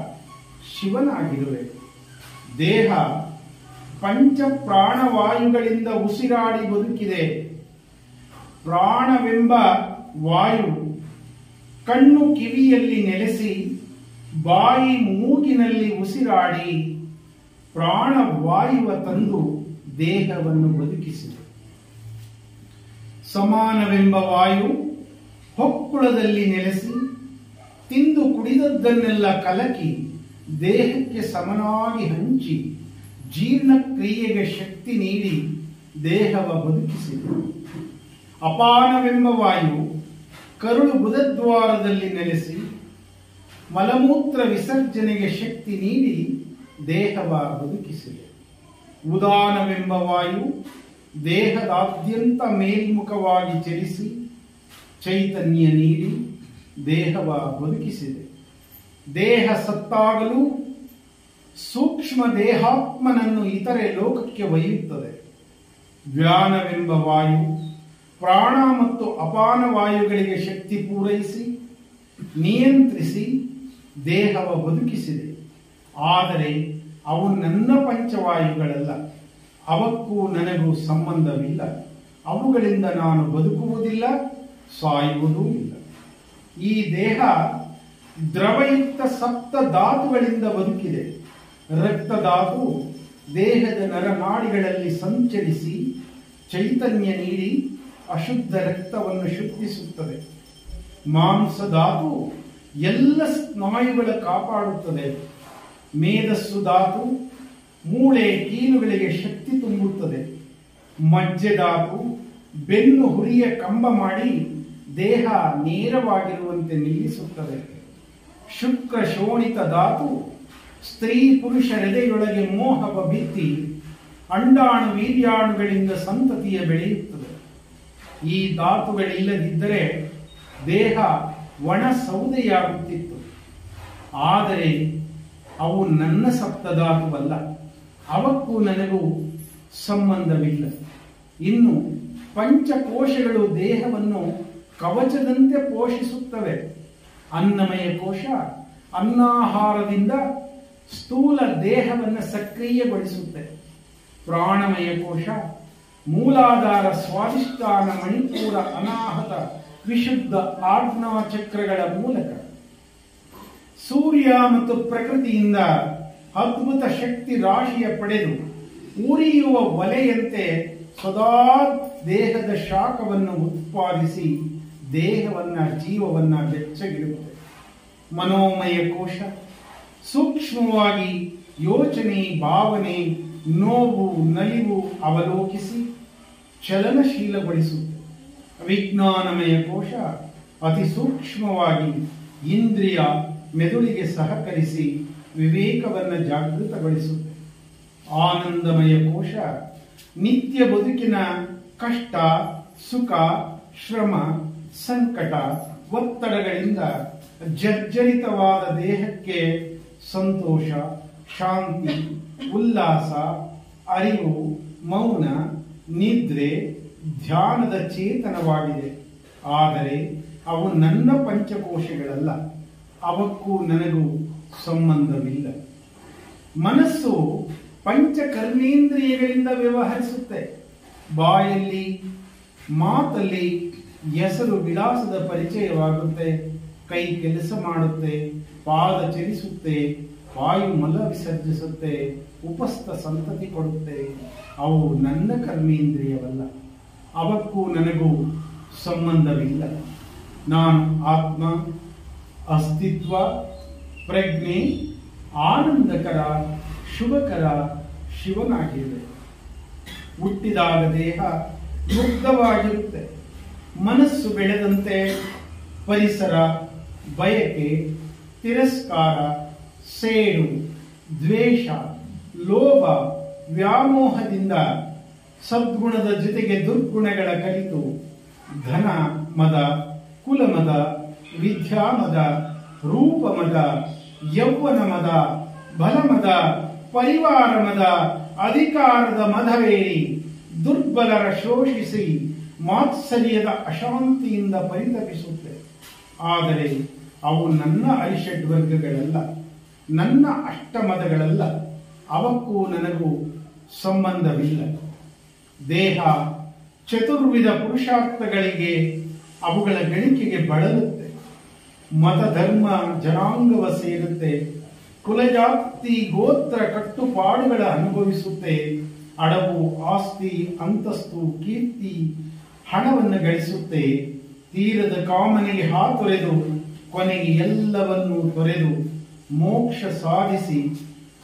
ಶಿವನಾಗಿರುವೆ. ದೇಹ ಪಂಚ ಪ್ರಾಣವಾಯುಗಳಿಂದ ಉಸಿರಾಡಿ ಬದುಕಿದೆ. ಪ್ರಾಣವೆಂಬ ವಾಯು ಕಣ್ಣು ಕಿವಿಯಲ್ಲಿ ನೆಲೆಸಿ ಬಾಯಿ ಮೂಗಿನಲ್ಲಿ ಉಸಿರಾಡಿ ಪ್ರಾಣವಾಯುವ ತಂದು ದೇಹವನ್ನು ಬದುಕಿಸಿದೆ. ಸಮಾನವೆಂಬ ವಾಯು ಹೊಕ್ಕುಳದಲ್ಲಿ ನೆಲೆಸಿ ತಿಂದು ಕುಡಿದದ್ದನ್ನೆಲ್ಲ ಕಲಕಿ ದೇಹಕ್ಕೆ ಸಮನಾಗಿ ಹಂಚಿ ಜೀರ್ಣಕ್ರಿಯೆಗೆ ಶಕ್ತಿ ನೀಡಿ ದೇಹವ ಬದುಕಿಸಿದೆ. ಅಪಾನವೆಂಬ ವಾಯು ಕರುಳು ಬುಧದ್ವಾರದಲ್ಲಿ ನೆಲೆಸಿ ಮಲಮೂತ್ರ ವಿಸರ್ಜನೆಗೆ ಶಕ್ತಿ ನೀಡಿ ದೇಹವ ಬದುಕಿಸಿದೆ. ಉದಾನವೆಂಬ ವಾಯು ದೇಹದಾದ್ಯಂತ ಮೇಲ್ಮುಖವಾಗಿ ಚಲಿಸಿ ಚೈತನ್ಯ ನೀಡಿ ದೇಹವ ಬದುಕಿಸಿದೆ. ದೇಹ ಸತ್ತಾಗಲೂ ಸೂಕ್ಷ್ಮ ದೇಹಾತ್ಮನನ್ನು ಇತರೆ ಲೋಕಕ್ಕೆ ಒಯ್ಯುತ್ತದೆ. ವ್ಯಾನವೆಂಬ ವಾಯು ಪ್ರಾಣ ಮತ್ತು ಅಪಾನ ವಾಯುಗಳಿಗೆ ಶಕ್ತಿ ಪೂರೈಸಿ ನಿಯಂತ್ರಿಸಿ ದೇಹವ ಬದುಕಿಸಿದೆ. ಆದರೆ ಅವು ನನ್ನ ಪಂಚವಾಯುಗಳಲ್ಲ. ಅವಕ್ಕೂ ನನಗೂ ಸಂಬಂಧವಿಲ್ಲ. ಅವುಗಳಿಂದ ನಾನು ಬದುಕುವುದಿಲ್ಲ, ಸಾಯುವುದೂ ಇಲ್ಲ. ಈ ದೇಹ ದ್ರವಯುಕ್ತ ಸಪ್ತ ಧಾತುಗಳಿಂದ ಬದುಕಿದೆ. ರಕ್ತಧಾತು ದೇಹದ ನರನಾಡಿಗಳಲ್ಲಿ ಸಂಚರಿಸಿ ಚೈತನ್ಯ ನೀಡಿ ಅಶುದ್ಧ ರಕ್ತವನ್ನು ಶುದ್ಧಿಸುತ್ತದೆ. ಮಾಂಸಧಾತು ಎಲ್ಲ ಸ್ನಾಯುಗಳ ಕಾಪಾಡುತ್ತದೆ. ಮೇಧಸ್ಸು ಧಾತು ಮೂಳೆ ಕೀಲುಗಳಿಗೆ ಶಕ್ತಿ ತುಂಬುತ್ತದೆ. ಮಜ್ಜೆಧಾತು ಬೆನ್ನು ಹುರಿಯ ಕಂಬ ಮಾಡಿ ದೇಹ ನೇರವಾಗಿರುವಂತೆ ನಿಲ್ಲಿಸುತ್ತದೆ. ಶುಕ್ರ ಶೋಣಿತ ಧಾತು ಸ್ತ್ರೀ ಪುರುಷರೆದೆಯೊಳಗೆ ಮೋಹವ ಬಿತ್ತಿ ಅಂಡಾಣು ವೀರ್ಯಾಣುಗಳಿಂದ ಸಂತತಿಯ ಬೆಳೆಯುತ್ತದೆ. ಈ ಧಾತುಗಳಿಲ್ಲದಿದ್ದರೆ ದೇಹ ಒಣ ಸೌದೆಯಾಗುತ್ತಿತ್ತು. ಆದರೆ ಅವು ನನ್ನ ಸಪ್ತಧಾತುವಲ್ಲ. ಅವಕ್ಕೂ ನನಗೂ ಸಂಬಂಧವಿಲ್ಲ. ಇನ್ನು ಪಂಚಕೋಶಗಳು ದೇಹವನ್ನು ಕವಚದಂತೆ ಪೋಷಿಸುತ್ತವೆ. ಅನ್ನಮಯ ಕೋಶ ಅನ್ನಾಹಾರದಿಂದ ಸ್ಥೂಲ ದೇಹವನ್ನು ಸಕ್ರಿಯಗೊಳಿಸುತ್ತೆ. ಪ್ರಾಣಮಯ ಕೋಶ ಮೂಲಾಧಾರ, ಸ್ವಾಧಿಷ್ಠಾನ, ಮಣಿಪೂರ, ಅನಾಹತ, ವಿಶುದ್ಧ ಆಜ್ಞಾ ಚಕ್ರಗಳ ಮೂಲಕ ಸೂರ್ಯ ಮತ್ತು ಪ್ರಕೃತಿಯಿಂದ ಅದ್ಭುತ ಶಕ್ತಿ ರಾಶಿಯ ಪಡೆದು ಉರಿಯುವ ಒಲೆಯಂತೆ ಸದಾ ದೇಹದ ಶಾಖವನ್ನು ಉತ್ಪಾದಿಸಿ ದೇಹವನ್ನ ಜೀವವನ್ನ ಬೆಚ್ಚಗಿಡುತ್ತೆ. ಮನೋಮಯ ಕೋಶ ಸೂಕ್ಷ್ಮವಾಗಿ ಯೋಚನೆ, ಭಾವನೆ, ನೋವು, ನಲಿವು ಅವಲೋಕಿಸಿ ಚಲನಶೀಲಗೊಳಿಸುತ್ತೆ. ವಿಜ್ಞಾನಮಯ ಕೋಶ ಅತಿ ಸೂಕ್ಷ್ಮವಾಗಿ ಇಂದ್ರಿಯ ಮೆದುಳಿಗೆ ಸಹಕರಿಸಿ ವಿವೇಕವನ್ನು ಜಾಗೃತಗೊಳಿಸುತ್ತೆ. ಆನಂದಮಯ ಕೋಶ ನಿತ್ಯ ಬದುಕಿನ ಕಷ್ಟ, ಸುಖ, ಶ್ರಮ, ಸಂಕಟ, ಒತ್ತಡಗಳಿಂದ ಜರ್ಜರಿತವಾದ ದೇಹಕ್ಕೆ ಸಂತೋಷ, ಶಾಂತಿ, ಉಲ್ಲಾಸ, ಅರಿವು, ಮೌನ, ನಿದ್ರೆ, ಧ್ಯಾನದ ಚೇತನವಾಗಿದೆ. ಆದರೆ ಅವು ನನ್ನ ಪಂಚಕೋಶಗಳಲ್ಲ, ಅವಕ್ಕೂ ನನಗೂ ಸಂಬಂಧವಿಲ್ಲ. ಮನಸ್ಸು ಪಂಚಕರ್ಮೇಂದ್ರಿಯಗಳಿಂದ ವ್ಯವಹರಿಸುತ್ತೆ. ಬಾಯಲ್ಲಿ, ಮಾತಲ್ಲಿ ಹೆಸರು ವಿಳಾಸದ ಪರಿಚಯವಾಗುತ್ತೆ, ಕೈ ಕೆಲಸ ಮಾಡುತ್ತೆ, ಪಾದ ಚಲಿಸುತ್ತೆ, ವಾಯು ಮಲ ವಿಸರ್ಜಿಸುತ್ತೆ, ಉಪಸ್ಥ ಸಂತತಿ ಕೊಡುತ್ತೆ. ಅವು ನನ್ನ ಕರ್ಮೇಂದ್ರಿಯವಲ್ಲ, ಅವಕ್ಕೂ ನನಗೂ ಸಂಬಂಧವಿಲ್ಲ. ನಾನು ಆತ್ಮ, ಅಸ್ತಿತ್ವ, ಪ್ರಜ್ಞೆ, ಆನಂದಕರ, ಶುಭಕರ ಶಿವನಾಗಿರುವೆ. ಹುಟ್ಟಿದಾಗ ದೇಹ ಮುಗ್ಧವಾಗಿರುತ್ತೆ. ಮನಸ್ಸು ಬೆಳೆದಂತೆ ಪರಿಸರ, ಬಯಕೆ, ತಿರಸ್ಕಾರ, ಸೇಡು, ದ್ವೇಷ, ಲೋಭ, ವ್ಯಾಮೋಹದಿಂದ ಸದ್ಗುಣದ ಜೊತೆಗೆ ದುರ್ಗುಣಗಳ ಕಲಿತು ಧನ ಮದ, ಕುಲಮದ, ವಿದ್ಯಾಮದ, ರೂಪಮದ, ಯೌವನ ಮದ, ಬಲಮದ, ಪರಿವಾರ ಮದ, ಅಧಿಕಾರದ ಮದವೇರಿ ದುರ್ಬಲರ ಶೋಷಿಸಿ ಮಾತ್ಸರ್ಯದ ಅಶಾಂತಿಯಿಂದ ಪರಿತಪಿಸುತ್ತೆ. ಆದರೆ ಅವು ನನ್ನ ಅರಿಷಡ್ವರ್ಗಗಳಲ್ಲ, ನನ್ನ ಅಷ್ಟಮದಗಳಲ್ಲ, ಅವಕ್ಕೂ ನನಗೂ ಸಂಬಂಧವಿಲ್ಲ. ದೇಹ ಚತುರ್ವಿಧ ಪುರುಷಾರ್ಥಗಳಿಗೆ, ಅವುಗಳ ಗಣಿಕೆಗೆ ಬಳಲುತ್ತೆ. ಮತ, ಧರ್ಮ, ಜನಾಂಗವ ಸೇರುತ್ತೆ. ಕುಲಜಾತಿ, ಗೋತ್ರ, ಕಟ್ಟುಪಾಡುಗಳ ಅನುಭವಿಸುತ್ತೆ. ಅಡವು, ಆಸ್ತಿ, ಅಂತಸ್ತು, ಕೀರ್ತಿ, ಹಣವನ್ನು ಗಳಿಸುತ್ತೆ. ತೀರದ ಕಾಮನೆಗೆ ಹಾತೊರೆದು ಕೊನೆಗೆ ಎಲ್ಲವನ್ನೂ ತೊರೆದು ಮೋಕ್ಷ ಸಾಧಿಸಿ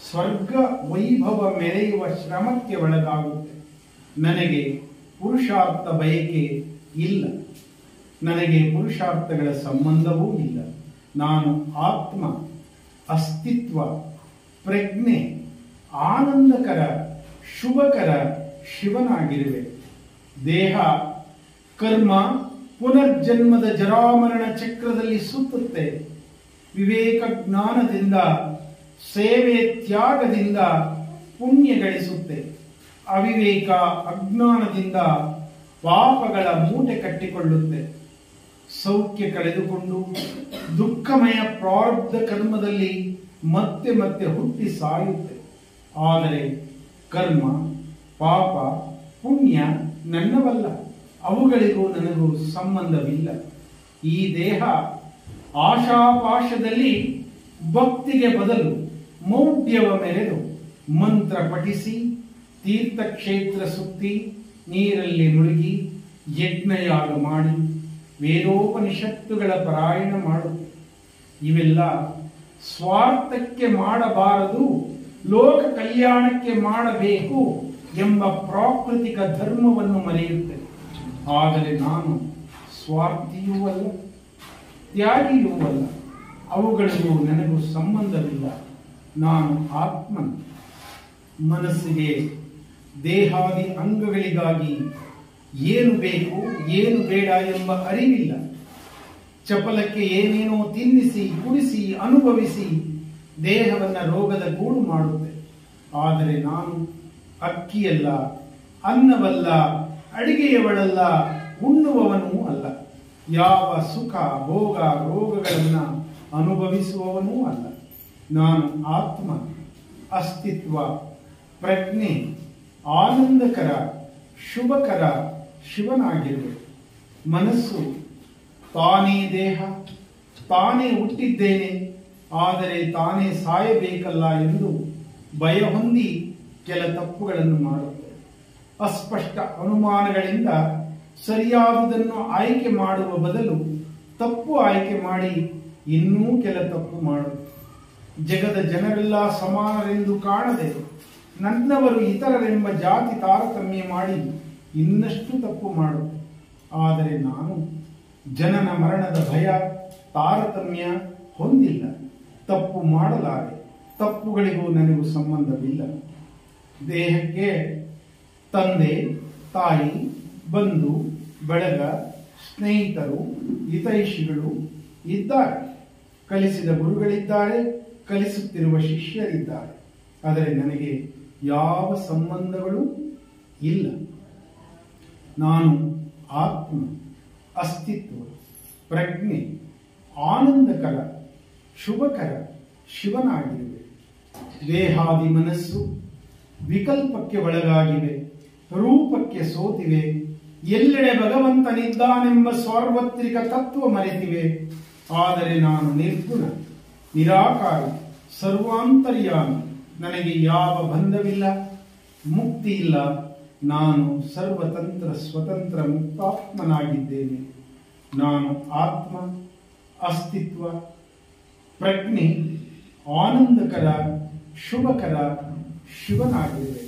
ಸ್ವರ್ಗ ವೈಭವ ಮೆರೆಯುವ ಶ್ರಮಕ್ಕೆ ಒಳಗಾಗುತ್ತೆ. ನನಗೆ ಪುರುಷಾರ್ಥ ಬಯಕೆ ಇಲ್ಲ, ನನಗೆ ಪುರುಷಾರ್ಥಗಳ ಸಂಬಂಧವೂ ಇಲ್ಲ. ನಾನು ಆತ್ಮ, ಅಸ್ತಿತ್ವ, ಪ್ರಜ್ಞೆ, ಆನಂದಕರ, ಶುಭಕರ ಶಿವನಾಗಿರುವೆ. ದೇಹ ಕರ್ಮ ಪುನರ್ಜನ್ಮದ ಜರಾಮರಣ ಚಕ್ರದಲ್ಲಿ ಸುತ್ತುತ್ತೆ. ವಿವೇಕ ಜ್ಞಾನದಿಂದ, ಸೇವೆ ತ್ಯಾಗದಿಂದ ಪುಣ್ಯ ಗಳಿಸುತ್ತೆ. ಅವಿವೇಕ ಅಜ್ಞಾನದಿಂದ ಪಾಪಗಳ ಮೂಟೆ ಕಟ್ಟಿಕೊಳ್ಳುತ್ತೆ. ಸೌಖ್ಯ ಕಳೆದುಕೊಂಡು ದುಃಖಮಯ ಪ್ರಾರಬ್ಧ ಕರ್ಮದಲ್ಲಿ ಮತ್ತೆ ಮತ್ತೆ ಹುಟ್ಟಿ ಸಾಯುತ್ತೆ. ಆದರೆ ಕರ್ಮ, ಪಾಪ, ಪುಣ್ಯ ನನ್ನವಲ್ಲ, ಅವುಗಳಿಗೂ ನನಗೂ ಸಂಬಂಧವಿಲ್ಲ. ಈ ದೇಹ ಆಶಾಪಾಶದಲ್ಲಿ ಭಕ್ತಿಗೆ ಬದಲು ಮೌಢ್ಯವ ಮೆರೆದು ಮಂತ್ರ ಪಠಿಸಿ, ತೀರ್ಥಕ್ಷೇತ್ರ ಸುತ್ತಿ, ನೀರಲ್ಲಿ ಮುಳುಗಿ, ಯಜ್ಞಯಾಗ ಮಾಡಿ, ವೇದೋಪನಿಷತ್ತುಗಳ ಪಾರಾಯಣ ಮಾಡುತ್ತೆ. ಇವೆಲ್ಲ ಸ್ವಾರ್ಥಕ್ಕೆ ಮಾಡಬಾರದು, ಲೋಕ ಕಲ್ಯಾಣಕ್ಕೆ ಮಾಡಬೇಕು ಎಂಬ ಪ್ರಾಕೃತಿಕ ಧರ್ಮವನ್ನು ಮರೆಯುತ್ತೆ. ಆದರೆ ನಾನು ಸ್ವಾರ್ಥಿಯೂ ಅಲ್ಲ, ತ್ಯಾಗಿಯೂ ಅಲ್ಲ, ಅವುಗಳಿಗೂ ನನಗೂ ಸಂಬಂಧವಿಲ್ಲ. ನಾನು ಆತ್ಮನ್. ಮನಸ್ಸಿಗೆ ದೇಹಾದಿ ಅಂಗಗಳಿಗಾಗಿ ಏನು ಬೇಕು, ಏನು ಬೇಡ ಎಂಬ ಅರಿವಿಲ್ಲ. ಚಪಲಕ್ಕೆ ಏನೇನೋ ತಿನ್ನಿಸಿ, ಕುಡಿಸಿ, ಅನುಭವಿಸಿ ದೇಹವನ್ನ ರೋಗದ ಗೂಡು ಮಾಡುತ್ತೆ. ಆದರೆ ನಾನು ಅಕ್ಕಿಯಲ್ಲ, ಅನ್ನವಲ್ಲ, ಅಡಿಗೆಯವಳಲ್ಲ, ಉಣ್ಣುವವನೂ ಅಲ್ಲ. ಯಾವ ಸುಖ, ಭೋಗ, ರೋಗಗಳನ್ನ ಅನುಭವಿಸುವವನೂ ಅಲ್ಲ. ನಾನು ಆತ್ಮ, ಅಸ್ತಿತ್ವ, ಪ್ರಜ್ಞೆ, ಆನಂದಕರ, ಶುಭಕರ ಶಿವನಾಗಿರುವೆ. ಮನಸ್ಸು ತಾನೇ ದೇಹ, ತಾನೇ ಹುಟ್ಟಿದ್ದೇನೆ, ಆದರೆ ತಾನೇ ಸಾಯಬೇಕಲ್ಲ ಎಂದು ಭಯ ಹೊಂದಿ ಕೆಲ ತಪ್ಪುಗಳನ್ನು ಮಾಡುತ್ತೆ. ಅಸ್ಪಷ್ಟ ಅನುಮಾನಗಳಿಂದ ಸರಿಯಾದುದನ್ನು ಆಯ್ಕೆ ಮಾಡುವ ಬದಲು ತಪ್ಪು ಆಯ್ಕೆ ಮಾಡಿ ಇನ್ನೂ ಕೆಲ ತಪ್ಪು ಮಾಡುತ್ತೆ. ಜಗದ ಜನರೆಲ್ಲ ಸಮಾನರೆಂದು ಕಾಣದೆ ನನ್ನವರು ಇತರರೆಂಬ ಜಾತಿ ತಾರತಮ್ಯ ಮಾಡಿ ಇನ್ನಷ್ಟು ತಪ್ಪು ಮಾಡುತ್ತೆ. ಆದರೆ ನಾನು ಜನನ ಮರಣದ ಭಯ ತಾರತಮ್ಯ ಹೊಂದಿಲ್ಲ. ತಪ್ಪು ಮಾಡಲಾರೆ. ತಪ್ಪುಗಳಿಗೂ ನನಗೂ ಸಂಬಂಧವಿಲ್ಲ. ದೇಹಕ್ಕೆ ತಂದೆ, ತಾಯಿ, ಬಂಧು, ಬಳಗ, ಸ್ನೇಹಿತರು, ಹಿತೈಷಿಗಳು ಇದ್ದಾರೆ. ಕಲಿಸಿದ ಗುರುಗಳಿದ್ದಾರೆ, ಕಲಿಸುತ್ತಿರುವ ಶಿಷ್ಯರಿದ್ದಾರೆ. ಆದರೆ ನನಗೆ ಯಾವ ಸಂಬಂಧಗಳು ಇಲ್ಲ. ನಾನು ಆತ್ಮ, ಅಸ್ತಿತ್ವ, ಪ್ರಜ್ಞೆ, ಆನಂದಕರ, ಶುಭಕರ ಶಿವನಾಗಿರುವೆ. ದೇಹಾದಿ ಮನಸ್ಸು ವಿಕಲ್ಪಕ್ಕೆ ಒಳಗಾಗಿವೆ, ರೂಪಕ್ಕೆ ಸೋತಿವೆ. ಎಲ್ಲೆಡೆ ಭಗವಂತನಿದ್ದಾನೆಂಬ ಸಾರ್ವತ್ರಿಕ ತತ್ವ ಮರೆತಿವೆ. ಆದರೆ ನಾನು ನಿರ್ಗುಣ, ನಿರಾಕಾರಿ, ಸರ್ವಾಂತರ್ಯಾಮಿ. ನನಗೆ ಯಾವ ಬಂಧವಿಲ್ಲ, ಮುಕ್ತಿ ಇಲ್ಲ. ನಾನು ಸರ್ವತಂತ್ರ ಸ್ವತಂತ್ರ ಮುಕ್ತಾತ್ಮನಾಗಿದ್ದೇನೆ. ನಾನು ಆತ್ಮ, ಅಸ್ತಿತ್ವ, ಪ್ರಜ್ಞೆ, ಆನಂದಕರ, ಶುಭಕರ ಶಿವನಾಗಿರುವೆ.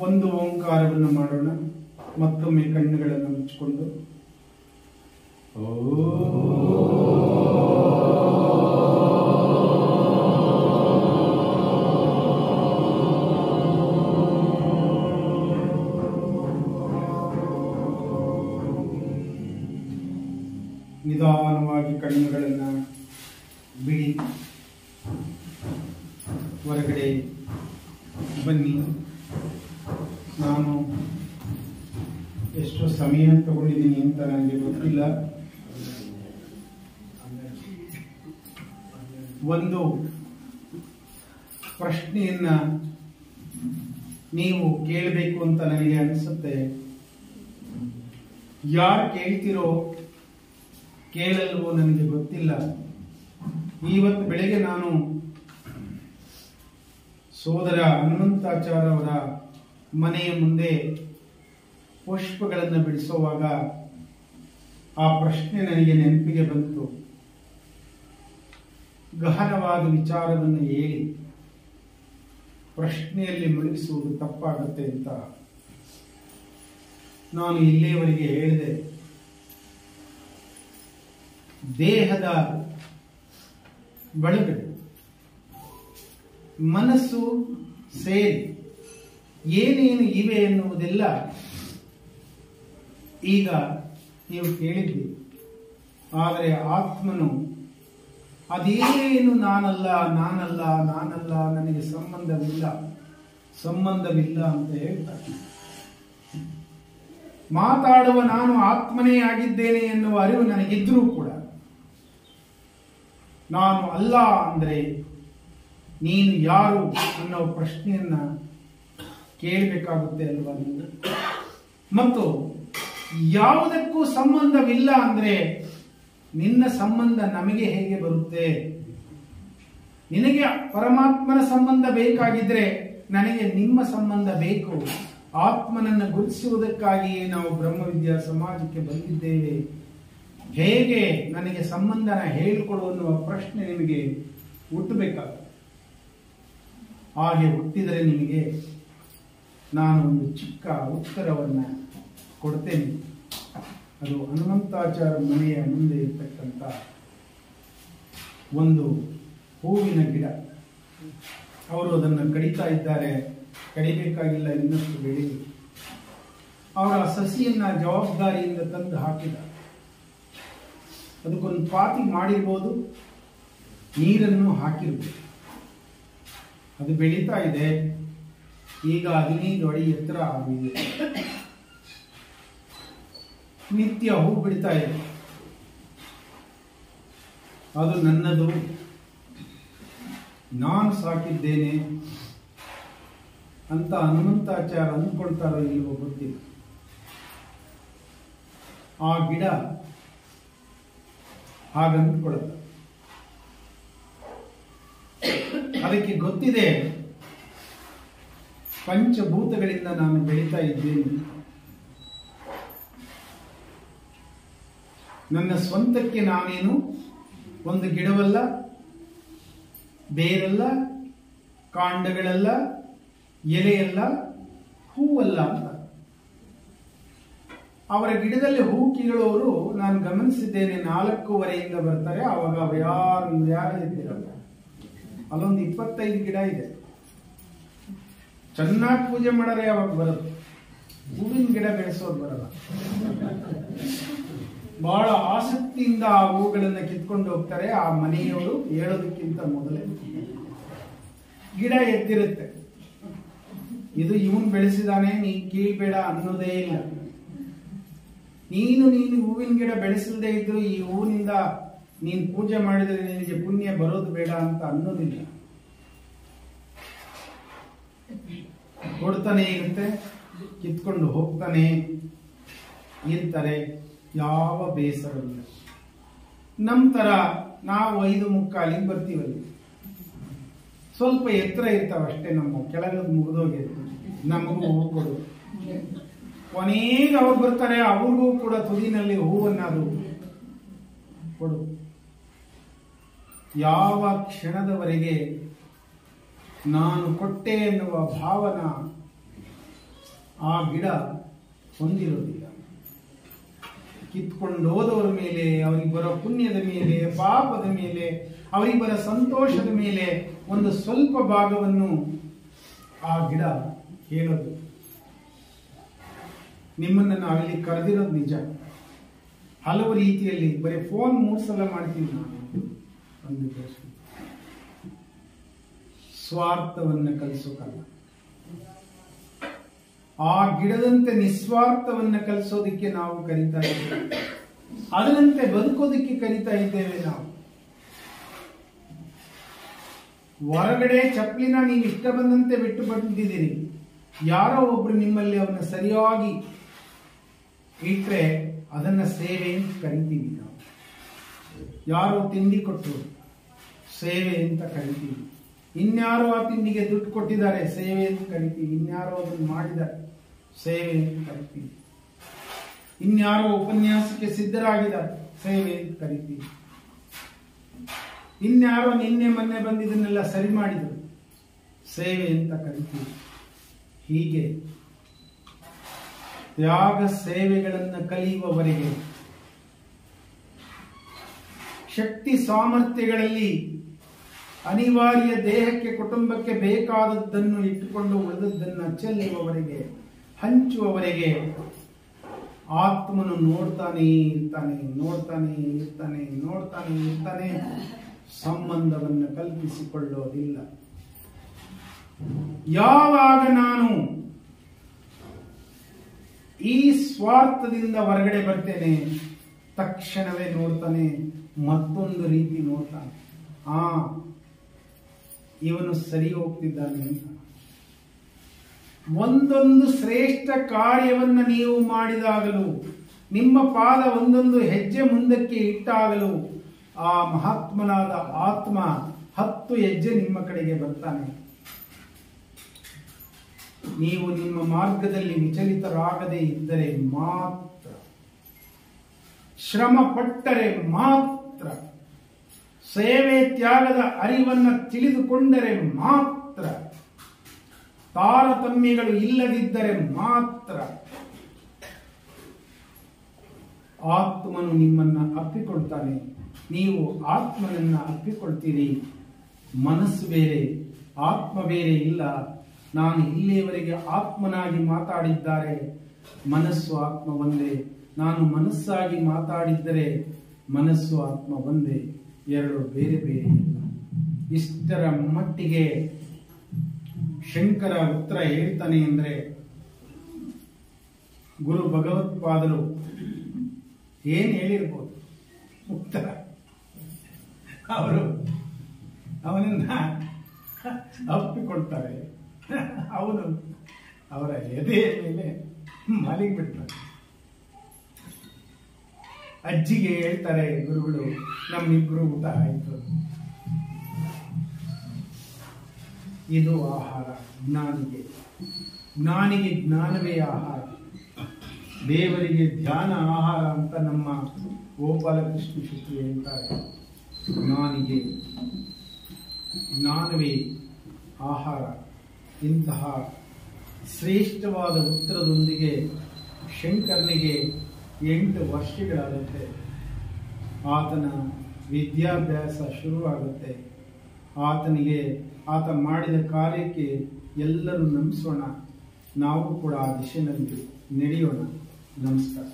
ಒಂದು ಓಂಕಾರವನ್ನು ಮಾಡೋಣ. ಮತ್ತೊಮ್ಮೆ ಕಣ್ಣುಗಳನ್ನು ಮುಚ್ಚಿಕೊಂಡು ನಿಧಾನವಾಗಿ ಕಣ್ಣುಗಳನ್ನು ಬಿಡಿ. ಹೊರಗಡೆ ಬನ್ನಿ. ನಾನು ಎಷ್ಟು ಸಮಯ ತಗೊಂಡಿದ್ದೀನಿ ಅಂತ ನನಗೆ ಗೊತ್ತಿಲ್ಲ. ಒಂದು ಪ್ರಶ್ನೆಯನ್ನ ನೀವು ಕೇಳಬೇಕು ಅಂತ ನನಗೆ ಅನಿಸುತ್ತೆ. ಯಾರು ಕೇಳ್ತಿರೋ ಕೇಳಲ್ವೋ ನನಗೆ ಗೊತ್ತಿಲ್ಲ. ಇವತ್ತು ಬೆಳಗ್ಗೆ ನಾನು ಸೋದರ ಹನುಮಂತಾಚಾರ್ಯ ಅವರ ಮನೆಯ ಮುಂದೆ ಪುಷ್ಪಗಳನ್ನು ಬಿಡಿಸುವಾಗ ಆ ಪ್ರಶ್ನೆ ನನಗೆ ನೆನಪಿಗೆ ಬಂತು. ಗಹನವಾದ ವಿಚಾರವನ್ನು ಹೇಳಿ ಪ್ರಶ್ನೆಯಲ್ಲಿ ಮುಳುಗಿಸುವುದು ತಪ್ಪಾಗುತ್ತೆ ಅಂತ ನಾನು ಇಲ್ಲಿಯವರೆಗೆ ಹೇಳಿದೆ. ದೇಹದ ಬಳಗಡೆ ಮನಸ್ಸು ಸೇರಿ ಏನೇನು ಇವೆ ಎನ್ನುವುದೆಲ್ಲ ಈಗ ನೀವು ಕೇಳಿದ್ದೀರಿ. ಆದರೆ ಆತ್ಮನು ಅದೇನು ನಾನಲ್ಲ ನಾನಲ್ಲ ನಾನಲ್ಲ, ನನಗೆ ಸಂಬಂಧವಿಲ್ಲ ಅಂತ ಹೇಳ್ತಾರೆ. ಮಾತಾಡುವ ನಾನು ಆತ್ಮನೇ ಆಗಿದ್ದೇನೆ ಎನ್ನುವ ಅರಿವು ನನಗಿದ್ರೂ ಕೂಡ ನಾನು ಅಲ್ಲ ಅಂದ್ರೆ ನೀನು ಯಾರು ಅನ್ನೋ ಪ್ರಶ್ನೆಯನ್ನ ಕೇಳಬೇಕಾಗುತ್ತೆ ಅಲ್ವಾ ನೀವು? ಮತ್ತು ಯಾವುದಕ್ಕೂ ಸಂಬಂಧವಿಲ್ಲ ಅಂದ್ರೆ ನಿನ್ನ ಸಂಬಂಧ ನಮಗೆ ಹೇಗೆ ಬರುತ್ತೆ? ನಿನಗೆ ಪರಮಾತ್ಮನ ಸಂಬಂಧ ಬೇಕಾಗಿದ್ರೆ ನನಗೆ ನಿಮ್ಮ ಸಂಬಂಧ ಬೇಕು. ಆತ್ಮನನ್ನು ಗುರುತಿಸುವುದಕ್ಕಾಗಿಯೇ ನಾವು ಬ್ರಹ್ಮವಿದ್ಯಾ ಸಮಾಜಕ್ಕೆ ಬಂದಿದ್ದೇವೆ. ಹೇಗೆ ನನಗೆ ಸಂಬಂಧನ ಹೇಳಿಕೊಡುವ ಪ್ರಶ್ನೆ ನಿಮಗೆ ಹುಟ್ಟಬೇಕಾಗುತ್ತೆ. ಹಾಗೆ ಹುಟ್ಟಿದರೆ ನಿಮಗೆ ನಾನು ಒಂದು ಚಿಕ್ಕ ಉತ್ತರವನ್ನು ಕೊಡ್ತೇನೆ. ಅದು ಹನುಮಂತಾಚಾರ್ಯ ಮನೆಯ ಮುಂದೆ ಇರ್ತಕ್ಕಂಥ ಒಂದು ಹೂವಿನ ಗಿಡ. ಅವರು ಅದನ್ನು ಕಡಿತಾ ಇದ್ದಾರೆ. ಕಡಿಬೇಕಾಗಿಲ್ಲ, ಇನ್ನಷ್ಟು ಬೆಳೀಲಿ. ಅವರ ಸಸಿಯನ್ನ ಜವಾಬ್ದಾರಿಯಿಂದ ತಂದು ಹಾಕಿದ. ಅದಕ್ಕೊಂದು ಪಾತಿ ಮಾಡಿರ್ಬೋದು, ನೀರನ್ನು ಹಾಕಿರ್ಬೋದು. ಅದು ಬೆಳೀತಾ ಇದೆ. ಈಗ 15 ಅಡಿ ಎತ್ತರ ಆಗಿದೆ. ನಿತ್ಯ ಹೂ ಬಿಡ್ತಾ ಇದೆ. ಅದು ನನ್ನದು, ನಾನು ಸಾಕಿದ್ದೇನೆ ಅಂತ ಹನುಮಂತಾಚಾರ್ಯ ಅಂದ್ಕೊಳ್ತಾರೋ ಇಲ್ವೋ ಗೊತ್ತಿಲ್ಲ. ಆ ಗಿಡ ಹಾಗಂದ್ಕೊಳ್ತ ಅದಕ್ಕೆ ಗೊತ್ತಿದೆ ಪಂಚಭೂತಗಳಿಂದ ನಾನು ಬೆಳೀತಾ ಇದ್ದೇನೆ. ನನ್ನ ಸ್ವಂತಕ್ಕೆ ನಾನೇನು ಒಂದು ಗಿಡವಲ್ಲ, ಬೇರಲ್ಲ, ಕಾಂಡಗಳಲ್ಲ, ಎಲೆಯಲ್ಲ, ಹೂವಲ್ಲ ಅಂತ. ಅವರ ಗಿಡದಲ್ಲಿ ಹೂ ಕೀಳೋರು ನಾನು ಗಮನಿಸಿದ್ದೇನೆ 4:15 ಬರ್ತಾರೆ. ಆವಾಗ ಅವ್ರು ಯಾರು ಇದ್ದಿರಲ್ಲ. ಅಲ್ಲೊಂದು 25 ಗಿಡ ಇದೆ. ಚೆನ್ನಾಗಿ ಪೂಜೆ ಮಾಡರೆ ಯಾವಾಗ ಬರೋದು? ಹೂವಿನ ಗಿಡ ಬೆಳೆಸೋದು ಬರಲ್ಲ. ಬಹಳ ಆಸಕ್ತಿಯಿಂದ ಆ ಹೂಗಳನ್ನ ಕಿತ್ಕೊಂಡು ಹೋಗ್ತಾರೆ. ಆ ಮನೆಯವರು ಹೇಳೋದಕ್ಕಿಂತ ಮೊದಲೇ ಗಿಡ ಎದ್ದಿರುತ್ತೆ. ಇದು ಇವನ್ ಬೆಳೆಸಿದಾನೆ, ನೀನ್ ಕೀಳ್ಬೇಡ ಅನ್ನೋದೇ ಇಲ್ಲ. ನೀನು ಹೂವಿನ ಗಿಡ ಬೆಳೆಸಲ್ದೇ ಇದ್ರು ಈ ಹೂವಿನಿಂದ ನೀನ್ ಪೂಜೆ ಮಾಡಿದ್ರೆ ನಿನಗೆ ಪುಣ್ಯ ಬರೋದು ಬೇಡ ಅಂತ ಅನ್ನೋದಿಲ್ಲ. ಕೊಡ್ತಾನೆ ಇರುತ್ತೆ, ಕಿತ್ಕೊಂಡು ಹೋಗ್ತಾನೆ ಇರ್ತಾರೆ. ಯಾವ ಬೇಸರವಿಲ್ಲ. ನಮ್ ತರ ನಾವು 5:45 ಬರ್ತೀವಲ್ಲಿ, ಸ್ವಲ್ಪ ಎತ್ತರ ಇರ್ತಾವಷ್ಟೇ. ನಮ್ಮ ಕೆಳಗೆ ಮುಗಿದೋಗಿರ್ತೀವಿ. ನಮಗೂ ಹೂ ಕೊಡು. ಕೊನೆಗೆ ಅವ್ರು ಬರ್ತಾರೆ, ಅವ್ರಿಗೂ ಕೂಡ ತುದಿನಲ್ಲಿ ಹೂವನ್ನಾದ್ರು ಕೊಡು. ಯಾವ ಕ್ಷಣದವರೆಗೆ ನಾನು ಕೊಟ್ಟೆ ಎನ್ನುವ ಭಾವನ ಆ ಗಿಡ ಹೊಂದಿರೋದಿಲ್ಲ. ಕಿತ್ಕೊಂಡು ಹೋದವರ ಮೇಲೆ, ಅವರಿಗೆ ಬರೋ ಪುಣ್ಯದ ಮೇಲೆ, ಪಾಪದ ಮೇಲೆ, ಅವರಿಗೆ ಬರೋ ಸಂತೋಷದ ಮೇಲೆ ಒಂದು ಸ್ವಲ್ಪ ಭಾಗವನ್ನು ಆ ಗಿಡ ಹೇಳೋದು. ನಿಮ್ಮನ್ನು ನಾವಿಲ್ಲಿ ಕರೆದಿರೋದು ನಿಜ. ಹಲವು ರೀತಿಯಲ್ಲಿ ಬರೀ ಫೋನ್ 3 ಸಲ ಮಾಡ್ತೀವಿ ನಾನು. ಒಂದು ಸ್ವಾರ್ಥವನ್ನ ಕಲಿಸೋಕಲ್ಲ, ಆ ಗಿಡದಂತೆ ನಿಸ್ವಾರ್ಥವನ್ನ ಕಲಿಸೋದಕ್ಕೆ ನಾವು ಕರಿತಾ ಇದ್ದೇವೆ. ಅದರಂತೆ ಬದುಕೋದಕ್ಕೆ ಕರಿತಾ ಇದ್ದೇವೆ ನಾವು. ಹೊರಗಡೆ ಚಪ್ಪಲಿನ ನೀವು ಇಷ್ಟ ಬಂದಂತೆ ಬಿಟ್ಟು ಬಂದಿದ್ದೀರಿ. ಯಾರೋ ಒಬ್ರು ನಿಮ್ಮಲ್ಲಿ ಅವನ್ನ ಸರಿಯಾಗಿ ಇಟ್ರೆ ಅದನ್ನ ಸೇವೆ ಅಂತ ಕರಿತೀವಿ ನಾವು. ಯಾರೋ ತಿಂಡಿ ಕೊಟ್ಟು ಸೇವೆ ಅಂತ ಕರಿತೀವಿ. ಇನ್ಯಾರೋ ಆ ತಿಂಡಿಗೆ ದುಡ್ಡು ಕೊಟ್ಟಿದ್ದಾರೆ, ಸೇವೆ ಅಂತ ಕರಿತೀವಿ. ಇನ್ಯಾರೋ ಅದನ್ನು ಮಾಡಿದ್ದಾರೆ, ಸೇವೆ ಅಂತ ಕರಿತೀವಿ. ಇನ್ಯಾರೋ ಉಪನ್ಯಾಸಕ್ಕೆ ಸಿದ್ಧರಾಗಿದ್ದಾರೆ, ಸೇವೆ ಅಂತ ಕರಿತೀವಿ. ಇನ್ಯಾರೋ ನಿನ್ನೆ ಮೊನ್ನೆ ಬಂದಿದ್ದನ್ನೆಲ್ಲ ಸರಿ ಮಾಡಿದರು, ಸೇವೆ ಅಂತ ಕರಿತೀವಿ. ಹೀಗೆ ತ್ಯಾಗ ಸೇವೆಗಳನ್ನು ಕಲಿಯುವವರೆಗೆ ಶಕ್ತಿ ಸಾಮರ್ಥ್ಯಗಳಲ್ಲಿ ಅನಿವಾರ್ಯ ದೇಹಕ್ಕೆ ಕುಟುಂಬಕ್ಕೆ ಬೇಕಾದದ್ದನ್ನು ಇಟ್ಟುಕೊಂಡು ಉಳಿದದ್ದನ್ನು ಚೆಲ್ಲುವವರೆಗೆ, ಹಂಚುವವರೆಗೆ ಆತ್ಮನು ನೋಡ್ತಾನೆ ಇರ್ತಾನೆ. ಸಂಬಂಧವನ್ನು ಕಲ್ಪಿಸಿಕೊಳ್ಳೋದಿಲ್ಲ. ಯಾವಾಗ ನಾನು ಈ ಸ್ವಾರ್ಥದಿಂದ ಹೊರಗಡೆ ಬರ್ತೇನೆ, ತಕ್ಷಣವೇ ನೋಡ್ತಾನೆ, ಮತ್ತೊಂದು ರೀತಿ ನೋಡ್ತಾನೆ. ಇವನು ಸರಿ ಹೋಗ್ತಿದ್ದಾನೆ ಅಂತ. ಒಂದೊಂದು ಶ್ರೇಷ್ಠ ಕಾರ್ಯವನ್ನು ನೀವು ಮಾಡಿದಾಗಲೂ, ನಿಮ್ಮ ಪಾದ ಒಂದೊಂದು ಹೆಜ್ಜೆ ಮುಂದಕ್ಕೆ ಇಟ್ಟಾಗಲೂ ಆ ಮಹಾತ್ಮನಾದ ಆತ್ಮ 10 ಹೆಜ್ಜೆ ನಿಮ್ಮ ಕಡೆಗೆ ಬರ್ತಾನೆ. ನೀವು ನಿಮ್ಮ ಮಾರ್ಗದಲ್ಲಿ ವಿಚಲಿತರಾಗದೇ ಇದ್ದರೆ ಮಾತ್ರ, ಶ್ರಮ ಪಟ್ಟರೆ ಮಾತ್ರ, ಸೇವೆ ತ್ಯಾಗದ ಅರಿವನ್ನು ತಿಳಿದುಕೊಂಡರೆ ಮಾತ್ರ, ತಾರತಮ್ಯಗಳು ಇಲ್ಲದಿದ್ದರೆ ಮಾತ್ರ ಆತ್ಮನು ನಿಮ್ಮನ್ನ ಅಪ್ಪಿಕೊಳ್ತಾನೆ. ನೀವು ಆತ್ಮನನ್ನ ಅಪ್ಪಿಕೊಳ್ತೀರಿ. ಮನಸ್ಸು ಬೇರೆ, ಆತ್ಮ ಬೇರೆ ಇಲ್ಲ. ನಾನು ಇಲ್ಲಿಯವರೆಗೆ ಆತ್ಮನಾಗಿ ಮಾತಾಡಿದ್ದಾರೆ, ಮನಸ್ಸು ಆತ್ಮ ಒಂದೇ. ನಾನು ಮನಸ್ಸಾಗಿ ಮಾತಾಡಿದ್ದರೆ ಮನಸ್ಸು ಆತ್ಮ ಒಂದೇ, ಎರಡು ಬೇರೆ ಬೇರೆ ಇಲ್ಲ. ಇಷ್ಟರ ಮಟ್ಟಿಗೆ ಶಂಕರ ಉತ್ತರ ಹೇಳ್ತಾನೆ ಅಂದ್ರೆ, ಗುರು ಭಗವತ್ಪಾದರು ಏನ್ ಹೇಳಿರ್ಬೋದು ಉತ್ತರ. ಅವರು ಅವನನ್ನ ಅಪ್ಪಿಕೊಳ್ತಾರೆ. ಅವನು ಅವರ ಎದೆಯ ಮೇಲೆ ಮಲಗಿಬಿಡ್ತಾರೆ. ಅಜ್ಜಿಗೆ ಹೇಳ್ತಾರೆ ಗುರುಗಳು, ನಮ್ಮಿಬ್ರು ಊಟ ಆಯ್ತು. ಇದು ಆಹಾರ ಜ್ಞಾನಿಗೆ. ಜ್ಞಾನಿಗೆ ಜ್ಞಾನವೇ ಆಹಾರ, ದೇವರಿಗೆ ಧ್ಯಾನ ಆಹಾರ ಅಂತ ನಮ್ಮ ಗೋಪಾಲಕೃಷ್ಣ ಶೆಟ್ಟಿ ಹೇಳ್ತಾರೆ. ಜ್ಞಾನಿಗೆ ಜ್ಞಾನವೇ ಆಹಾರ. ಇಂತಹ ಶ್ರೇಷ್ಠವಾದ ಉತ್ತರದೊಂದಿಗೆ ಶಂಕರನಿಗೆ 8 ವರ್ಷಗಳಾಗುತ್ತೆ. ಆತನ ವಿದ್ಯಾಭ್ಯಾಸ ಶುರುವಾಗುತ್ತೆ. ಆತ ಮಾಡಿದ ಕಾರ್ಯಕ್ಕೆ ಎಲ್ಲರೂ ನಮಿಸೋಣ. ನಾವು ಕೂಡ ಆ ದಿಶೆಯಲ್ಲಿ ನಡೆಯೋಣ. ನಮಸ್ಕಾರ.